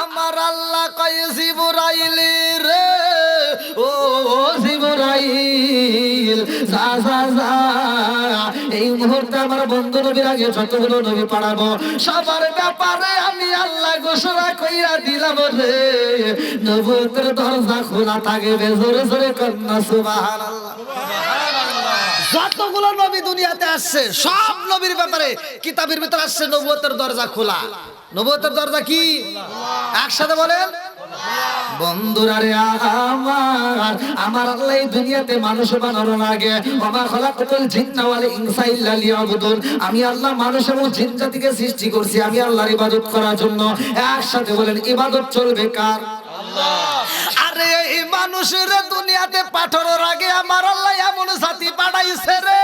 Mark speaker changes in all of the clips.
Speaker 1: আমার আল্লাহ কয় জিবরাইল রে, ও জিবরাইল যা যা যা, এই মুহূর্তে আমার বন্ধু নবীর আগে যতগুলো নবী পাঠাবো সবার ব্যাপারে আমি আল্লাহ ঘোষণা কইরা দিলাম রে, নবুয়তের দরজা খোলা থাকবে। জোরে জোরে কন্যা সুবহানাল্লাহ। যতগুলো নবী দুনিয়াতে আসছে সব নবীর ব্যাপারে কিতাবের ভিতর আসছে নবুয়তের দরজা খোলা। নবুয়তের দরজা কি? একসাথে বলেন বন্ধুরা রে আমার আল্লাহ এই দুনিয়াতে মানুষ বানানোর আগে ওমা খালাকাতুল জিন্না ওয়াল ইনসা ইল্লা লিয়াবুদুন, আমি আল্লাহ মানুষ এবং জিন জাতিকে সৃষ্টি করছি আমি আল্লাহর ইবাদত করার জন্য। একসাথে বলেন ইবাদত চলবে কার? আল্লাহ। আরে এই মানুষের দুনিয়াতে পাঠানোর আগে আমার আল্লাহ এমন জাতি পাঠাইছে রে,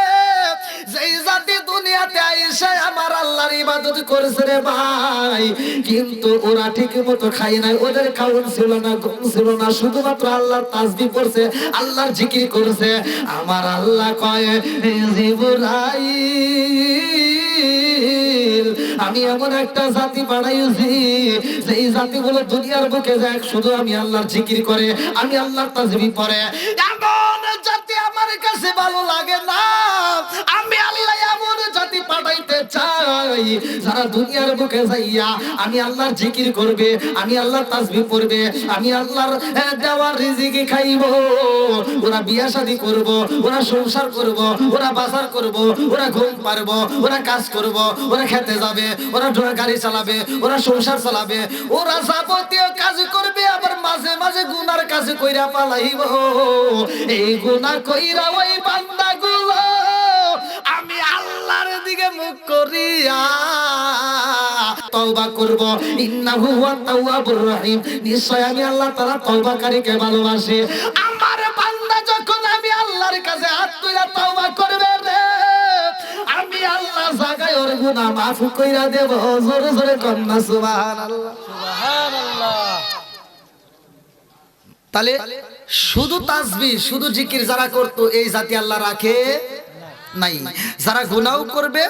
Speaker 1: যেই জাতি দুনিয়াতে আইসা আমার আল্লাহর ইবাদত করেছে রে ভাই, কিন্তু ওরা ঠিক মতো খায় নাই, ওদের খাওয়ান ছিল না, ঘুম ছিল না, শুধুমাত্র আল্লাহর তাসবিহ করছে, আল্লাহর জিকির করেছে। আমার আল্লাহ কয় জিবরাইল আমি এমন একটা জাতি বানাইছি যেই জাতিগুলো দুনিয়ার বুকে যায় শুধু আমি আল্লাহর জিকির করে, আমি আল্লাহর তাসবিহ পড়ে। এমন জাতি আমার কাছে ভালো লাগে না, আমি আল্লাহ এমন জাতি পাঠাইতে চাই যারা দুনিয়ার বুকে যাইয়া আমি আল্লাহর জিকির করবে, আমি আল্লাহর তাসবিহ পড়বে, আমি আল্লাহর দেওয়ার রিজিকি খাইব, ওরা বিয়া শাদী করব, ওরা সংসার করব, ওরা বাজার করব, ওরা ঘুম পারব, ওরা কাজ করব, ওরা খেতে যাবে, ওরা গাড়ি চালাবে, ওরা সংসার চালাবে, ওরা যাবতীয় কাজ করবে, আবার মাঝে মাঝে গুনার কাজ কইরা পালাইব। এই গুনাহ কইরা ওই বান্দাগুলো আমি আল্লাহর দিকে মুখ করিয়া তওবা করব, ইন্নাহু হুয়াত তাওয়াবুর রহিম, নিশ্চয় আমি আল্লাহ তাআলা তওবাকারীকে ভালোবাসি। আমার বান্দা যখন আমি আল্লাহর কাছে হাত তুলে তওবা করবে রে, আমি আল্লাহ জাগায় ওর গুনাহ মাফ কইরা দেব। জোরে জোরে কন্যা সুবহানাল্লাহ সুবহানাল্লাহ। তাহলে শুধু তাসবিহ শুধু জিকির যারা করতো এই জাতি আল্লাহ রাখে নাই, যারা গুনাহও করবে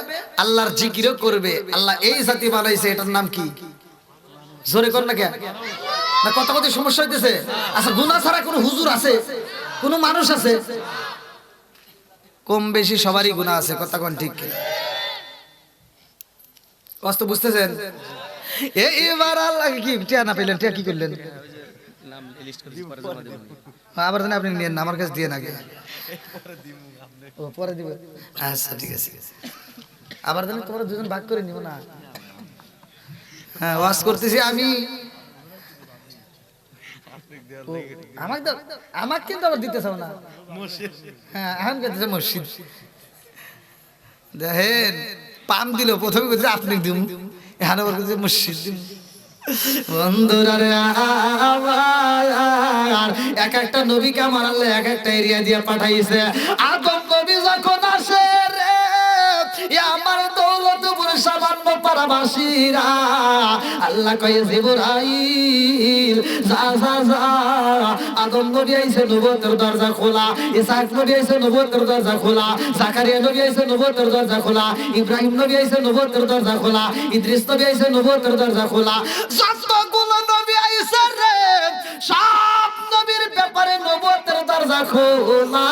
Speaker 1: আল্লাহর জিকিরও করবে আল্লাহ এই জাতি বানাইছে। এটার নাম কি? জোরে কর না কেন? না কথা কথা সমস্যা হইতেছে? আচ্ছা গুনাহ ছাড়া কোনো হুজুর আছে, কোনো মানুষ আছে? কম বেশি সবারই গুনাহ আছে, কথা কোন ঠিক? কষ্ট বুঝতেছেন? এইবার আল্লাহ কি টিয়া না পেলেন, টিয়া কি করলেন? আবার আপনি নিয়েন না, আমার কাছে দিয়ে আগে ও পরে দিব। আচ্ছা ঠিক আছে, আবার জানি তোমরা দুজন ভাগ করে নিব না। হ্যাঁ ওয়াজ করতেছি আমি, আমাকে কিন্তু আবার দিতে চাও না। হ্যাঁ এখন কেটেছে মসজিদ দেখেন পাম দিল, প্রথমে বলছে আপনি দিন, এখন আবার বলছে মসজিদ দিন। বন্ধুরা রে আমার এক একটা নবীকে আমার আল্লাহ এক একটা এরিয়া দিয়ে পাঠাইছে। আদম নবী যখন আসে রে আমার দৌলতপুর সামান্য পাড়াবাসীরা আল্লাহ কয়ে জিবরাইল যা যা যা, আদম নবী আইছে নবুয়তের দরজা খোলা, ইসহাক নবী আইছে নবুয়তের দরজা খোলা, জাকারিয়া নবী আইছে নবুয়তের দরজা খোলা, ইব্রাহিম নবী আইছে নবুয়তের দরজা খোলা, ইদ্রিস নবী আইছে নবুয়তের দরজা খোলা। যতগুলো নবী আইছে রে সব নবীর ব্যাপারে নবুয়তের দরজা খোলা।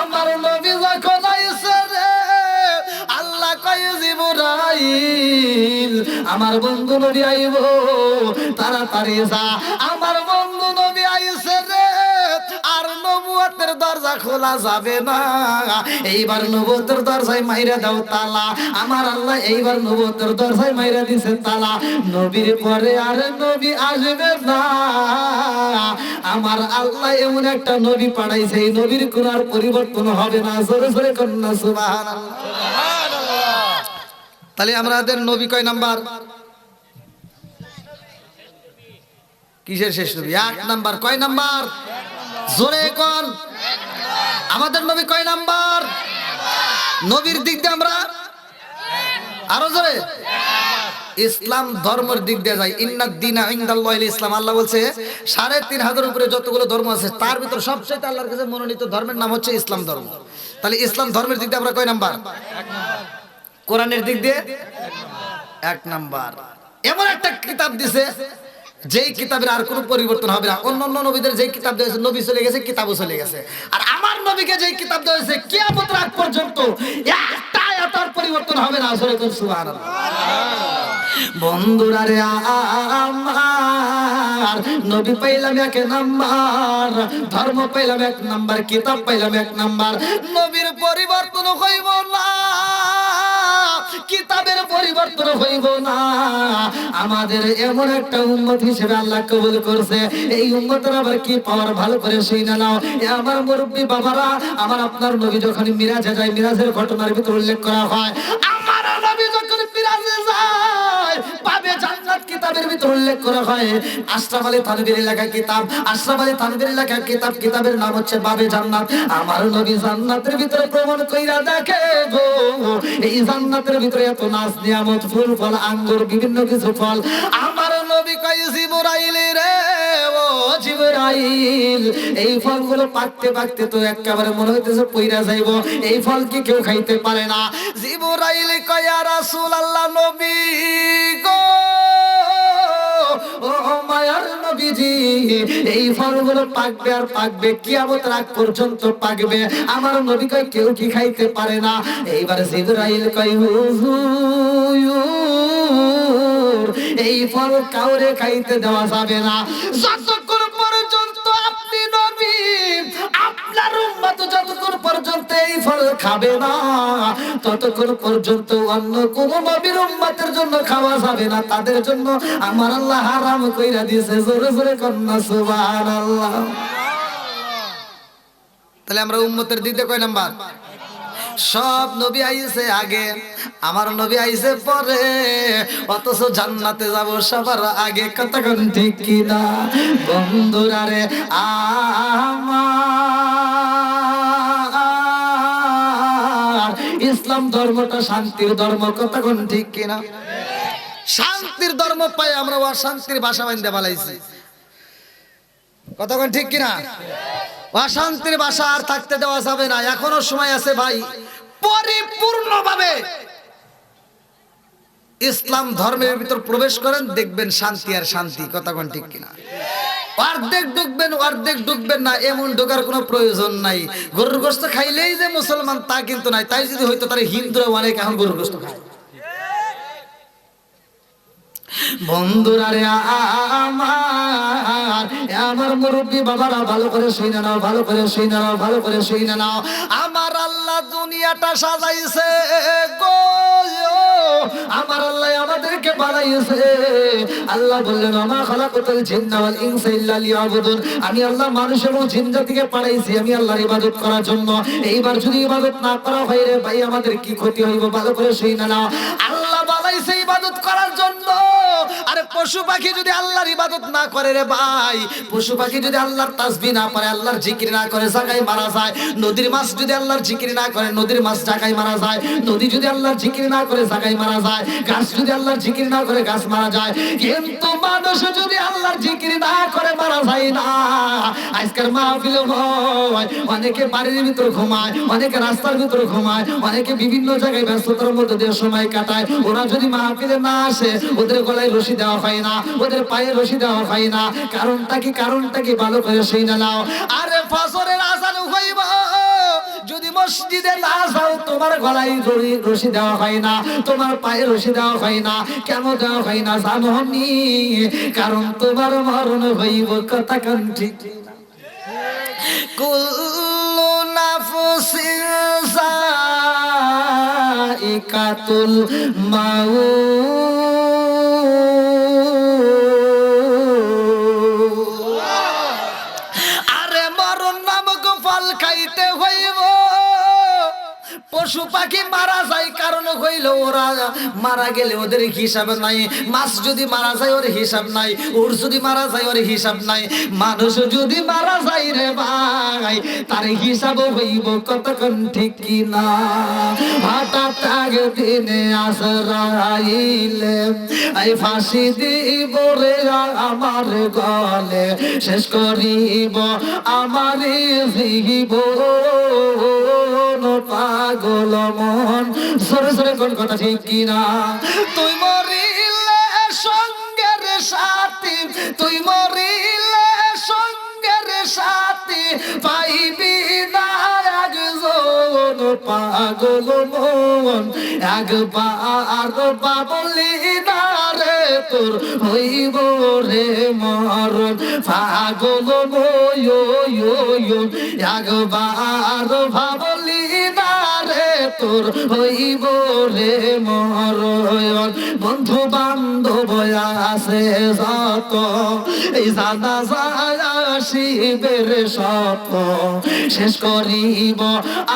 Speaker 1: আমার নবী যখন আইছে রে আল্লাহ কয় জিবরাইল আমার বন্ধু নবী আইব, তাড়াতাড়ি যা, আমার বন্ধু নবী আইছে রে, আর নবুয়তের দরজা খোলা যাবে না, এইবার নবুয়তের দরজায় মাইরা দাও তালা। আমার আল্লাহ এইবার নবুয়তের দরজায় মাইরা দিছে তালা, নবীর পরে আর নবী আসবে না। আমার আল্লাহ এমন একটা নবী পাঠাইছে এই নবীর কোন আর পরিবর্তন হবে না। জোরে জোরে কন্যা সুবহানাল্লাহ সুবহানাল্লাহ। তাহলে আমাদের নবী কয় নাম্বার? কিসের শেষ নবী? এক নাম্বার। কয় নাম্বার? জোরে কোন? আমাদের নবী কয় নাম্বার? নবীর দিক দিয়ে আমরা আরো জোরে ইসলাম ধর্মের দিক দিয়ে যাই। ইন্নাদ দীনা ইনদাল্লাহিল ইসলাম। আল্লাহ বলছে ৩৫০০ উপরে যতগুলো ধর্ম আছে তার ভিতর সবচেয়ে আল্লাহর কাছে মনোনীত ধর্মের নাম হচ্ছে ইসলাম ধর্ম। তাহলে ইসলাম ধর্মের দিক দিয়ে আমরা কয় নাম্বার? কোরআনের দিক দিয়ে এক নাম্বার। এমন একটা কিতাব দিছে যেই কিতাবের আর কোনো পরিবর্তন হবে না। অন্যান্য নবীদের যেই কিতাব দিয়েছে, নবী চলে গেছে, কিতাবও চলে গেছে। আর আমার নবীকে যেই কিতাব দিয়েছে, কিয়ামত রাত পর্যন্ত একটা আয়াতের পরিবর্তন হবে না। আসলে কোন সুবহানাল্লাহ। বন্ধুরা রে আমার, নবী পাইলাম এক নাম্বার, ধর্ম পাইলাম এক নাম্বার, কিতাব পাইলাম এক নাম্বার। নবীর পরিবর্তন হইব না, কিতাবের পরিবর্তন হইব না। আমাদের এমন একটা উম্মত হিসেবে আল্লাহ কবুল করছে। এই উম্মতের আবার কি পাওয়ার, ভালো করে শুনে নাও। আমার মুরব্বী বাবারা, আমার আপনার নবী যখন মিরাজে যায়, মিরাজের ঘটনার ভিতর উল্লেখ করা হয়, আমার নবী যখন মিরাজে যায় পাবে জান্নাত, কিতাবের ভিতর উল্লেখ করা হয়। আশরাফ আলী থানভীর লেখা কিতাব, আশরাফ আলী থানভীর লেখা কিতাব, কিতাবের নাম হচ্ছে বাবে জান্নাত। আমার নবী জান্নাতের ভিতরে প্রমাণ কইরা দেখে গো, এই জান্নাতের ভিতরে এত নাজ নিয়ামত, ফুল ফল, আঙ্গুর, বিভিন্ন কিছু ফল। আমার নবী কয় জিবরাইল রে, ও জিবরাইল, এই ফলগুলো পাকতে পাকতে তো একেবারে মনে হইতেছে পইরা যাইবো, এই ফল কি কেউ খাইতে পারে না? জিবরাইল কয় ইয়া রাসূলুল্লাহ, নবী গো, ও মায়ার নবীজি, এই ফলগুলো পাকবে আর পাকবে, কিয়ামত রাত পর্যন্ত পাকবে। আমার নবী কয় কেউ কি খাইতে পারে না? এইবার জিবরাইল কয় হুজুর, এই ফল কাউরে খাইতে দেওয়া যাবে না যতক্ষণ পর্যন্ত আপনি নবী, আপনার উম্মত যতক্ষণ পর্যন্ত এই ফল খাবে না, ততক্ষণ পর্যন্ত অন্য কোন নবীর উম্মতের জন্য খাওয়া যাবে না। তাদের জন্য আমার আল্লাহ হারাম কইরা দিয়েছে। জোরে জোরে কন্যা সুবহানাল্লাহ। তাহলে আমরা উম্মতের দিতে কয় নাম্বার? সব নবী আইছে আগে, আমার নবী আইছে পরে, অথচ জান্নাতে যাব সবার আগে। কতক্ষণ ঠিক কিনা বন্ধুরা রে আমার, ইসলাম ধর্মটা শান্তির ধর্ম। কতক্ষণ ঠিক কিনা? শান্তির ধর্ম পাই আমরা অশান্তির বাসা বাঁধতে পালাইছি। কতক্ষণ ঠিক কিনা? অশান্তির বাসা আর থাকতে দেওয়া যাবে না। এখনো সময় আছে ভাই, পরিপূর্ণভাবে ইসলাম ধর্মের ভিতর প্রবেশ করেন, দেখবেন শান্তি আর শান্তি। কতক্ষণ ঠিক কিনা? অর্ধেক ঢুকবেন, অর্ধেক ঢুকবেন না, এমন ঢোকার কোনো প্রয়োজন নাই। গরুর গোশত খাইলেই যে মুসলমান তা কিন্তু নাই। তাই যদি হইতো তাহলে হিন্দুরা অনেক এখন গরুর গোশত খায়। বন্ধুরা রে আমার, আমার মুরব্বী বাবারা, ভালো করে শুনে নাও, ভালো করে শুনে নাও, ভালো করে শুনে নাও। আমার আল্লাহ দুনিয়াটা সাজাইছে গো, আমার আল্লাহ আমাদেরকে বানাইছে। আল্লাহ বললেন আমা খালাকাতুল জিন্না ওয়াল ইনসা ইল্লা লিয়াবুদুন, আমি আল্লাহ মানুষ এবং জিন জাতিকে পাঠাইছি আমি আল্লাহর ইবাদত করার জন্য। এইবার যদি ইবাদত না করা হয় রে ভাই, আমাদের কি ক্ষতি হইব? ভালো করে শুনে নাও। আল্লাহ বানাইছে ইবাদত করার জন্য। আরে পশু পাখি যদি আল্লাহর ইবাদত না করে রে ভাই, পশু পাখি যদি আল্লাহর তাসবিহ না পড়ে, আল্লাহর জিকির না করে, জায়গায় মারা যায়। নদীর মাছ যদি আল্লাহর জিকির না করে, নদীর মাছ জায়গায় মারা যায়। নদী যদি আল্লাহর জিকির না করে, জায়গায় মারা যায়। গাছ যদি আল্লাহর জিকির না করে, গাছ মারা যায়। কিন্তু মানুষ যদি আল্লাহর জিকির না করে, মারা যায় না। আজকের মাহফিল হয়, অনেকে বাড়ির ভিতর ঘুমায়, অনেকে রাস্তার ভিতর ঘুমায়, অনেকে বিভিন্ন জায়গায় ব্যস্ততার মধ্যে দিয়ে সময় কাটায়। ওরা যদি মাহফিলে না আসে, ওদের গলায় রশি দেওয়া হয় না, ওদের পায়ে রশি দেওয়া হয় না। কারণটা কি? কারণটা কি? ভালো করে শুনে নাও। আরে ফজরের আযান হইব, যদি মসজিদে না যাও, তোমার গলায় রশি দেওয়া হয় না, তোমার পায়ে রশি দেওয়া হয় না। কেন দেওয়া হয় না জানো নি? কারণ তোমার মরণ হইব। কথা কোন ঠিক না? কুল্লু নাফসিন যায়িকাতুল মাউত, আরে মরণ নামক ফল খাইতে হইব। পশু পাখি মারা যায় কারণ হইল ওরা মারা গেলে ওদের হিসাব নাই। মাছ যদি মারা যায় ওর হিসাব নাই, উট যদি মারা যায় ওর হিসাব নাই। মানুষ যদি মারা যায় রে ভাই, তার হিসাব হইব। কতক্ষণ ঠিক কিনা? হঠাৎ একদিনে আসরাইলে এই ফাঁসি দিব রে আমার গলে, শেষ করিব আমার জীবন। পাগল মন, সরে সরে কোন কথা ঠিক কিনা? তুই মরিলে তুই মরিলে সঙ্গের সাথী পাইবি না একজন পাগল মন একবার বাবলি না রে তোর হইব রে মরণ পাগল মন একবার ভাবলি না রে তোর হইব রে মরণ বন্ধু বান্ধব আছে যত এই জানা শিবের শত শেষ করিব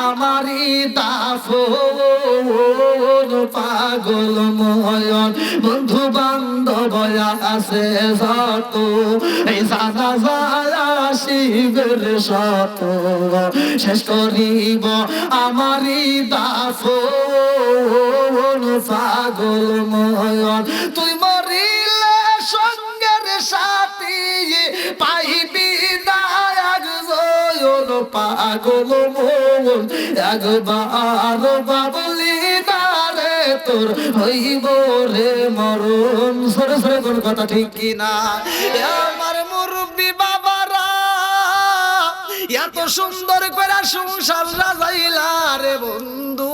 Speaker 1: আমারি দাফন পাগল ময়ন বন্ধু বান্ধব আছে যত এই জানা শিবের শত শেষ করিব আমারি দাফন পাগল ময়ন তুই মরিলে সঙ্গের সাথী পাইবি না একজন পাগল মন একবার বাবলি না রে তোর হইব রে মরণ সরে সরে কোন কথা ঠিক কিনা আমার মুরব্বি বাবারা এত সুন্দর করে সংসার সাজাইলা রে বন্ধু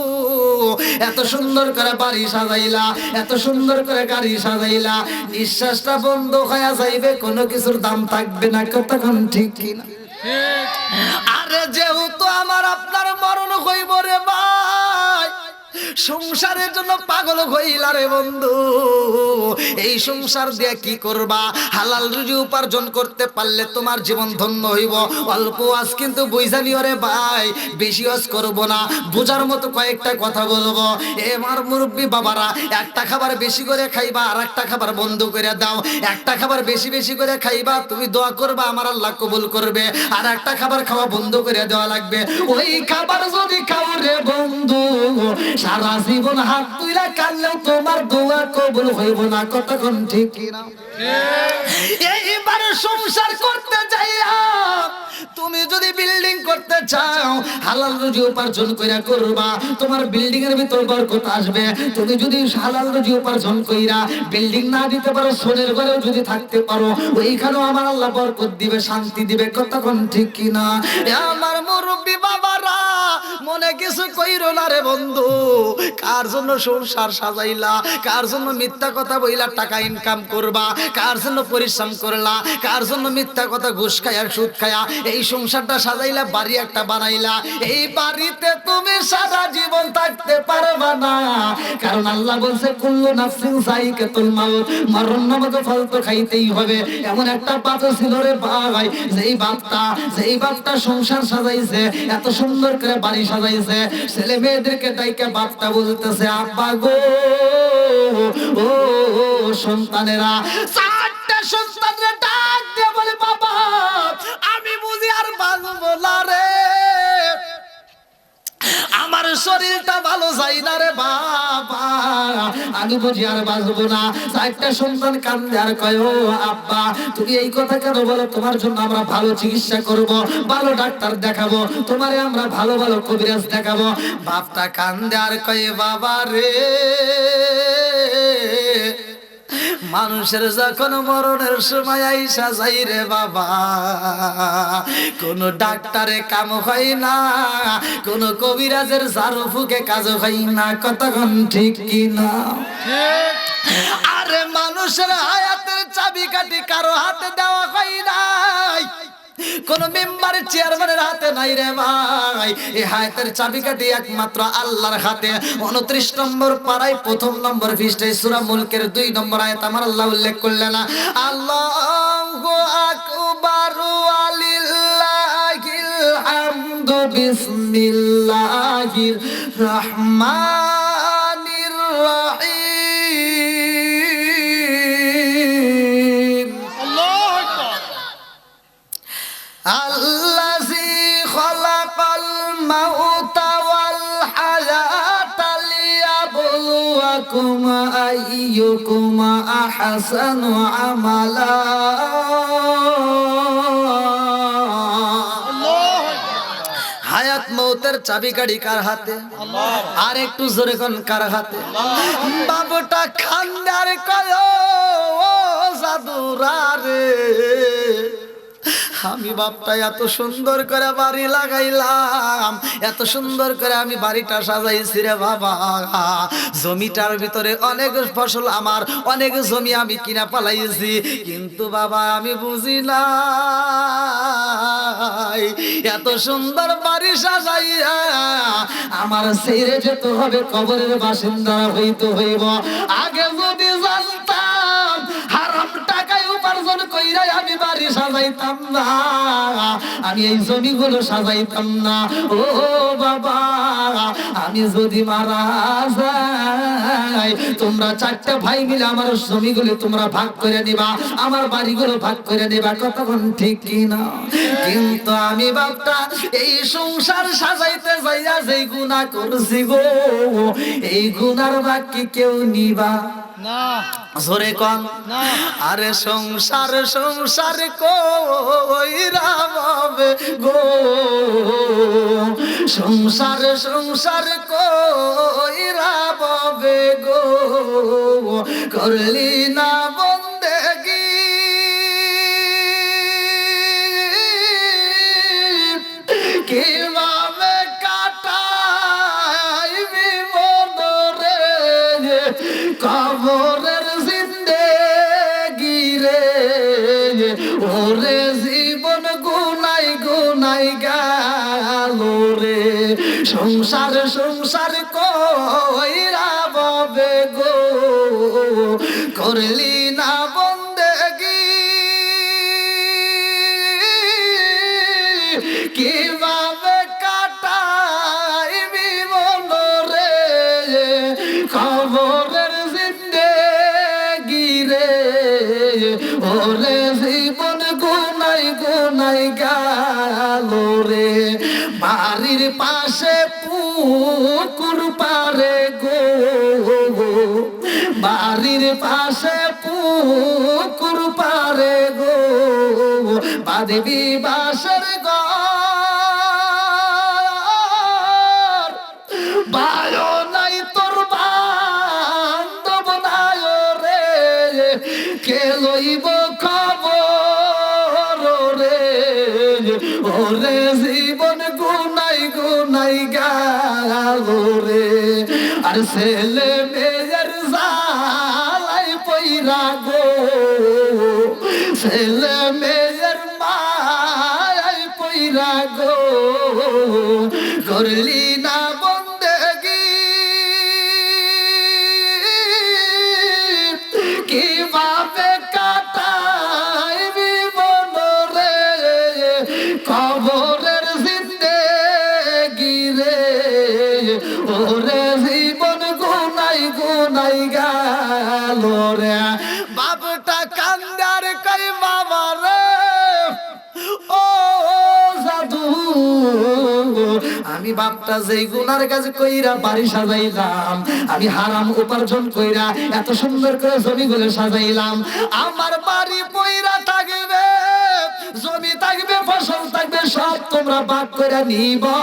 Speaker 1: এত সুন্দর করে বাড়ি সাজাইলা এত সুন্দর করে গাড়ি সাজাইলা নিঃশ্বাসটা বন্ধ হয়ে যাইবে কোনো কিছুর দাম থাকবে না কতক্ষণ ঠিক কিনা আরে যেহেতু আমার আপনার মরণ হইব রে ভাই সংসারের জন্য পাগল হইলা রে বন্ধু এই সংসার দিয়ে কি করবা হালাল রুজি উপার্জন করতে পারলে তোমার জীবন ধন্য হইব অল্প আজ কিন্তু বুঝানিও রে ভাই বেশি আজ করব না বোঝার মতো কয়েকটা কথা বলবো আমার মুরব্বি বাবারা একটা খাবার বেশি করে খাইবা আর একটা খাবার বন্ধ করে দাও একটা খাবার বেশি বেশি করে খাইবা তুমি দোয়া করবা আমার আল্লাহ কবুল করবে আর একটা খাবার খাওয়া বন্ধ করে দেওয়া লাগবে ওই খাবার যদি খাও রে বন্ধু সারা জীবন হাত তুইলা কানলেও তোমার দোয়া কবুল হইব না কতক্ষণ ঠিক কিনা এইবারে সংসার করতে যাইয়া তুমি যদি বিল্ডিং করতে চাও হালাল রুজি উপার্জন কইরা করবা তোমার বিল্ডিং এর ভিতর বরকত আসবে তুমি যদি হালাল রুজি উপার্জন কইরা বিল্ডিং না দিতে পারো সোনের ঘরেও যদি থাকতে পারো ওইখানেও আমার আল্লাহ বরকত দিবে শান্তি দিবে কতক্ষণ ঠিক কিনা আমার মুরব্বি বাবারা মনে কিছু কইরো না রে বন্ধু কার জন্য সংসার সাজাইলা কার জন্য মিথ্যা কথা বইলা টাকা ইনকাম করবা কার জন্য পরিশ্রম করলা কার জন্য মিথ্যা কথা ঘুষ খায়া সুদ খায়া এই সংসারটা সাজাইলা বাড়ি একটা বানাইলা এই বাড়িতে তুমি সারা জীবন থাকতে পারবা না কারণ আল্লাহ বলছে কুল্লু নাফসিন যায়িকাতুল মাউত মরণ নামক ফল তো খাইতেই হবে এমন একটা বাপ ছিল রে ভাই যেই বাপটা সংসার সাজাইছে এত সুন্দর করে বাড়ি সাজাইছে ছেলে মেয়েদেরকে ডাইকা বাপটা বলতেছে আব্বা গো ও সন্তানেরা চারটা সন্তানরা ডাক দিয়ে বলে বাবা আমি বুঝি আর বাঁচবো না রে আমার শরীরটা ভালো যাই না রে বাবা আমি বুঝি আর বাঁচবো না চারটা সন্তান কান্দে আর কয় ও আব্বা তুমি এই কথা কেন বলো তোমার জন্য আমরা ভালো চিকিৎসা করব ভালো ডাক্তার দেখাবো তোমারে আমরা ভালো ভালো কবিরাজ দেখাবো বাপটা কান্দে আর কয় বাবা রে মানুষের যখন মরণের সময় আইসা যাই রে বাবা কোন ডাক্তারে কাম হয় না কোন কবিরাজের ঝাড়ু ফুকে কাজ হয় না কতক্ষণ ঠিক কিনা আরে মানুষের হায়াতের চাবিকাঠি কারো হাতে দেওয়া হয় নাই কোন মেম্বারের চেয়ারম্যানের হাতে নাই রে ভাই এই হায়াতের চাবিকাঠি একমাত্র আল্লাহর হাতে 29 নম্বর পারায় প্রথম নম্বর পৃষ্ঠায় সূরা মুলকের 2 নম্বর আয়াত আমার আল্লাহ উল্লেখ করলেন আল্লাহু আকবার ওয়ালিল্লাহিল হামদু বিসমিল্লাহির রহমানির রহিম আল্লাযী খালাকাল মাউতা ওয়াল হায়াতা লিয়াবলুয়াকুম আইয়ুকুম আহসানু আমালা হায়াত মৌতের চাবিকাঠি কার হাতে আর একটু জোরে কোন কার হাতে বাবুটা খান্দার কয় ও জাদুরা রে আমি বাপটা এত সুন্দর করে বাড়ি লাগাইলাম, এত সুন্দর করে আমি বাড়িটা সাজাইছি রে বাবা। জমিটার ভিতরে অনেক ফসল, আমার অনেক জমি আমি কিনা পালাইছি, কিন্তু বাবা আমি বুঝি না এত সুন্দর বাড়ি সাজাইয়া আমার ছেড়ে যেতে হবে, কবরের বাসিন্দা হইতে হইব। আগে যদি জানতাম হারাম টাকায় উপার্জন কইরা আমি বাড়ি সাজাইতাম না, আমি এই জমিগুলো সাজাইতাম না। ও বাবা আমি যদি মারা যাই, তোমরা চারটা ভাই মিলে আমার জমিগুলো তোমরা ভাগ করে নিবা, আমার বাড়িগুলো ভাগ করে নিবা, কতক্ষণ ঠিক কিনা? কিন্তু আমি বাপটা এই সংসার সাজাইতে যাইয়া যেই গুনাহ করছি গো, এই গুনার ভাগ কি কেউ নিবা
Speaker 2: না?
Speaker 1: জোরে কন
Speaker 2: না।
Speaker 1: আরে সংসার সংসার কইরা বাবে গো, সংসার সংসার কইরা বাবে গো, করলি না বন্দেগি কিভাবে কাটাইবি মনরে কবরের জিন্দেগি রে, ওরে জীবন গুনাই গুনাই গেল রে। সংসার সংসার কইরা বাবে গো, করলি না বন্দেগি কিভাবে কাটাইবি মনরে খবরের জিন্দেগি রে, ওরে জীবন গুনাই গুনাই গেল রে। বাড়ির পাশে পুকুর পারে গো, বাড়ির পাশে পুকুর পারে গো, বাঁধবি বাসের ঘর, বায়ো নাই তোর বান্ধব নাই রে, কে লইব খবর রে, ওরে জীবন গুনাই গুনাই গেল রে। আর ছেলে মেয়ের জালাই পইরা গো, ছেলে মেয়ের মায় পইরা গো, করলি না বন্দেগি কিভাবে কাটাইবি মনরে কবরের জিন্দেগি রে, ওরে জীবন গুনাই গুনাই গেল রে। বাপটা কান্দার কই বাবা রে ও জাদু, আমি বাপটা যেই গুনার কাজ কইরা বাড়ি সাজাইলাম, আমি হারাম উপার্জন কইরা এত সুন্দর করে জমিগুলো সাজাইলাম, আমার বাড়ি পইরা থাকবে, জমি থাকবে, ফসল থাকবে, সব তোমরা ভাগ করে নিবা,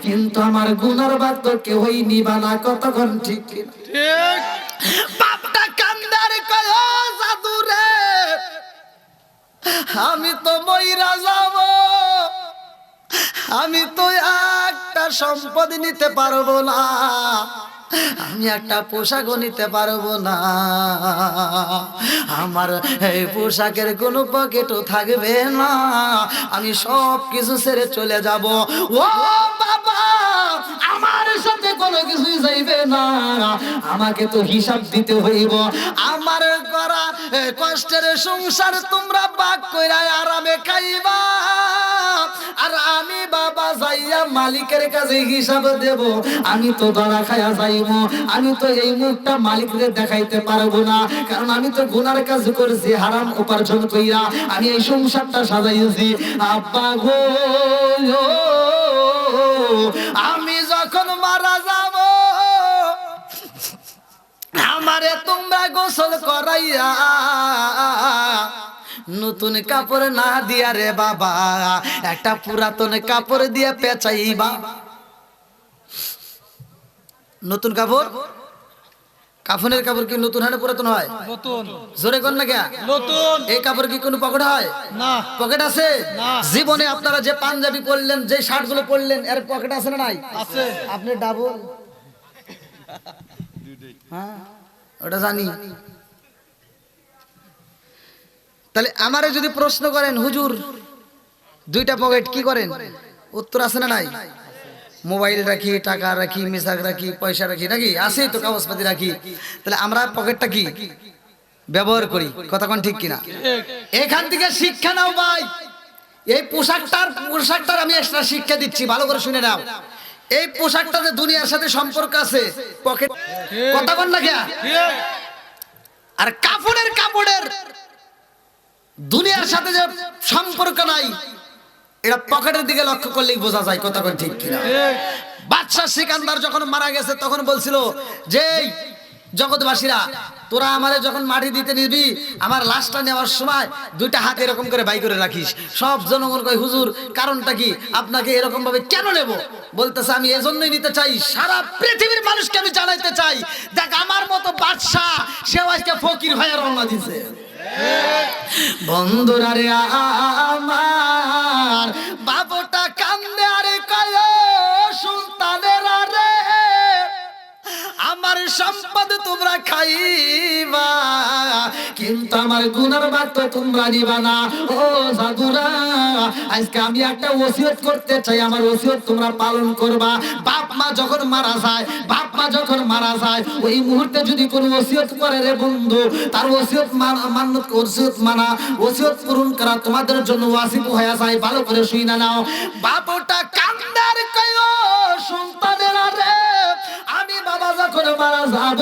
Speaker 1: কিন্তু আমার গুনার ভাগ তো কেউই নিবা না, কতক্ষণ ঠিক কিনা?
Speaker 2: ঠিক।
Speaker 1: বাপটা কান্দার কয় ও জাদু রে, আমি তো মইরা যাব, আমি তো একটা সম্পদ নিতে পারবো না, আমি একটা পোশাকও নিতে পারবো না, আমার এই পোশাকের কোনো পকেটও থাকবে না, আমি সব কিছু ছেড়ে চলে যাব। ও বাবা আমার সাথে কোনো কিছুই যাইবে না, আমাকে তো হিসাব দিতে হইব, আমার করা কষ্টের সংসার তোমরা ভাগ কইরা আরামে খাইবা, আর আমি বাবা যাইয়া মালিকের কাছে হিসাব দেব, আমি তো ধরা খায়া যাইব, আমি তো এই মুখটা মালিককে দেখাইতে পারবো না, কারণ আমি তো গুনার কাজ করেছি, হারাম উপার্জন কইরা আমি এই সংসারটা সাজাইছি। আব্বা গো আমি যখন মারা যাব, আমারে তোমরা গোসল করাইয়া নতুন কাপড় না দিয়া রে বাবা একটা পুরাতন কাপড় দিয়ে পেঁচাইবা। নতুন কাপড় কাফনের কাপড় কি নতুন হয় না পুরাতন হয়?
Speaker 2: নতুন।
Speaker 1: জোরে কোন না কে?
Speaker 2: নতুন।
Speaker 1: এই কাপড় কি কোনো পকেট হয়
Speaker 2: না।
Speaker 1: পকেট আছে
Speaker 2: না।
Speaker 1: জীবনে আপনারা যে পাঞ্জাবি পরলেন যে শার্ট গুলো পরলেন এর পকেট আছে না নাই?
Speaker 2: আছে।
Speaker 1: আপনি ডাবল হ্যাঁ ওটা জানি। তাহলে আমারে যদি প্রশ্ন করেন হুজুর দুইটা পকেট কি করেন, উত্তর আছে না নাই? মোবাইল রাখি, টাকা রাখি, মিসাক রাখি, পয়সা রাখি, নাকি আছে তো কাগজপাতি রাখি। তাহলে আমরা পকেটটা কি ব্যবহার করি, কথা কোন ঠিক কিনা? এখান থেকে শিক্ষা নাও ভাই। এই পোশাকটার আমি এক্সট্রা শিক্ষা দিচ্ছি, ভালো করে শুনে নাও। এই পোশাকটাতে দুনিয়ার সাথে সম্পর্ক আছে, পকেট, কথা কোন লাগে? আর কাপড়ের দুনিয়ার সাথে যে সম্পর্ক নাই, এটা পকেটের দিকে লক্ষ্য করলেই বোঝা যায়, কথা কোন ঠিক কিনা? বাদশা সিকান্দার যখন মারা গেছে তখন বলছিল যে জগৎবাসীরা তোরা আমারে যখন মাটি দিতে নিবি আমার লাশটা নেওয়ার সময় দুইটা হাত এরকম করে বাই করে রাখিস। সব জনগণ কয় হুজুর কারণটা কি, আপনাকে এরকম ভাবে কেন নেব? বলতেছে আমি এজন্যই নিতে চাই, সারা পৃথিবীর মানুষকে আমি জানাইতে চাই দেখ আমার মতো বাদশা সেও আজকে ফকির হয়ে রওনা দিছে। বন্ধুরা রে আমার বাবুটা কান্দে আরে কয় সুলতানেরা রে আমার সম্পদ তোমরা খাইবা কিন্তু আমার গুনার ভাগ তো তোমরা নিবা না। ও জাদুরা আজকে আমি একটা ওসিয়ত করতে চাই, আমার ওসিয়ত তোমরা পালন করবা। বাপ মা যখন মারা যায় ওই মুহূর্তে যদি কোনো ওসিয়ত করে রে বন্ধু, তার ওসিয়ত মানা ওসিয়ত পূরণ করা তোমাদের জন্য ওয়াজিব হয়ে যায়। ভালো করে শুই না নাও। বাপটা কান্দার কয় সন্তানেরা রে আমি বাবা যখন মারা যাব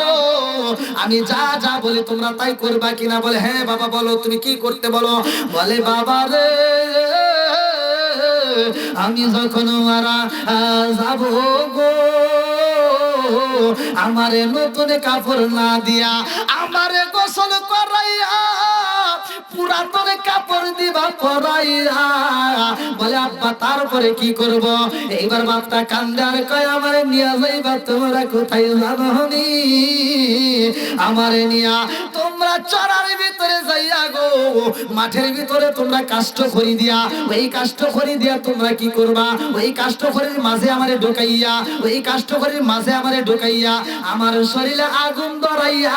Speaker 1: আমি যা বলি তোমরা তাই করবা কিনা? বলে হ্যাঁ বাবা বলো তুমি কি করতে বলো? বলে বাবা রে আমি যখন মারা যাব গো আমারে নতুন কাপড় না দিয়া আমারে গোসল করাইয়া পুরাতন কাপড় দিবা পরাইয়া। বলে আব্বা তারপরে কি করব? এইবার বাপটা কান্দে আর কয় আমারে নিয়া যাইবা তোমরা কোথায় জানোনি? আমারে নিয়া তোমরা চরার ভিতরে যাইয়া গো মাঠের ভিতরে তোমরা কাষ্ঠ খড়ি দিয়া ওই কাষ্ঠ খড়ি দিয়া তোমরা কি করবা? ওই কাষ্ঠ খড়ির মাঝে আমারে ঢোকাইয়া আমার শরীরে আগুন ধরাইয়া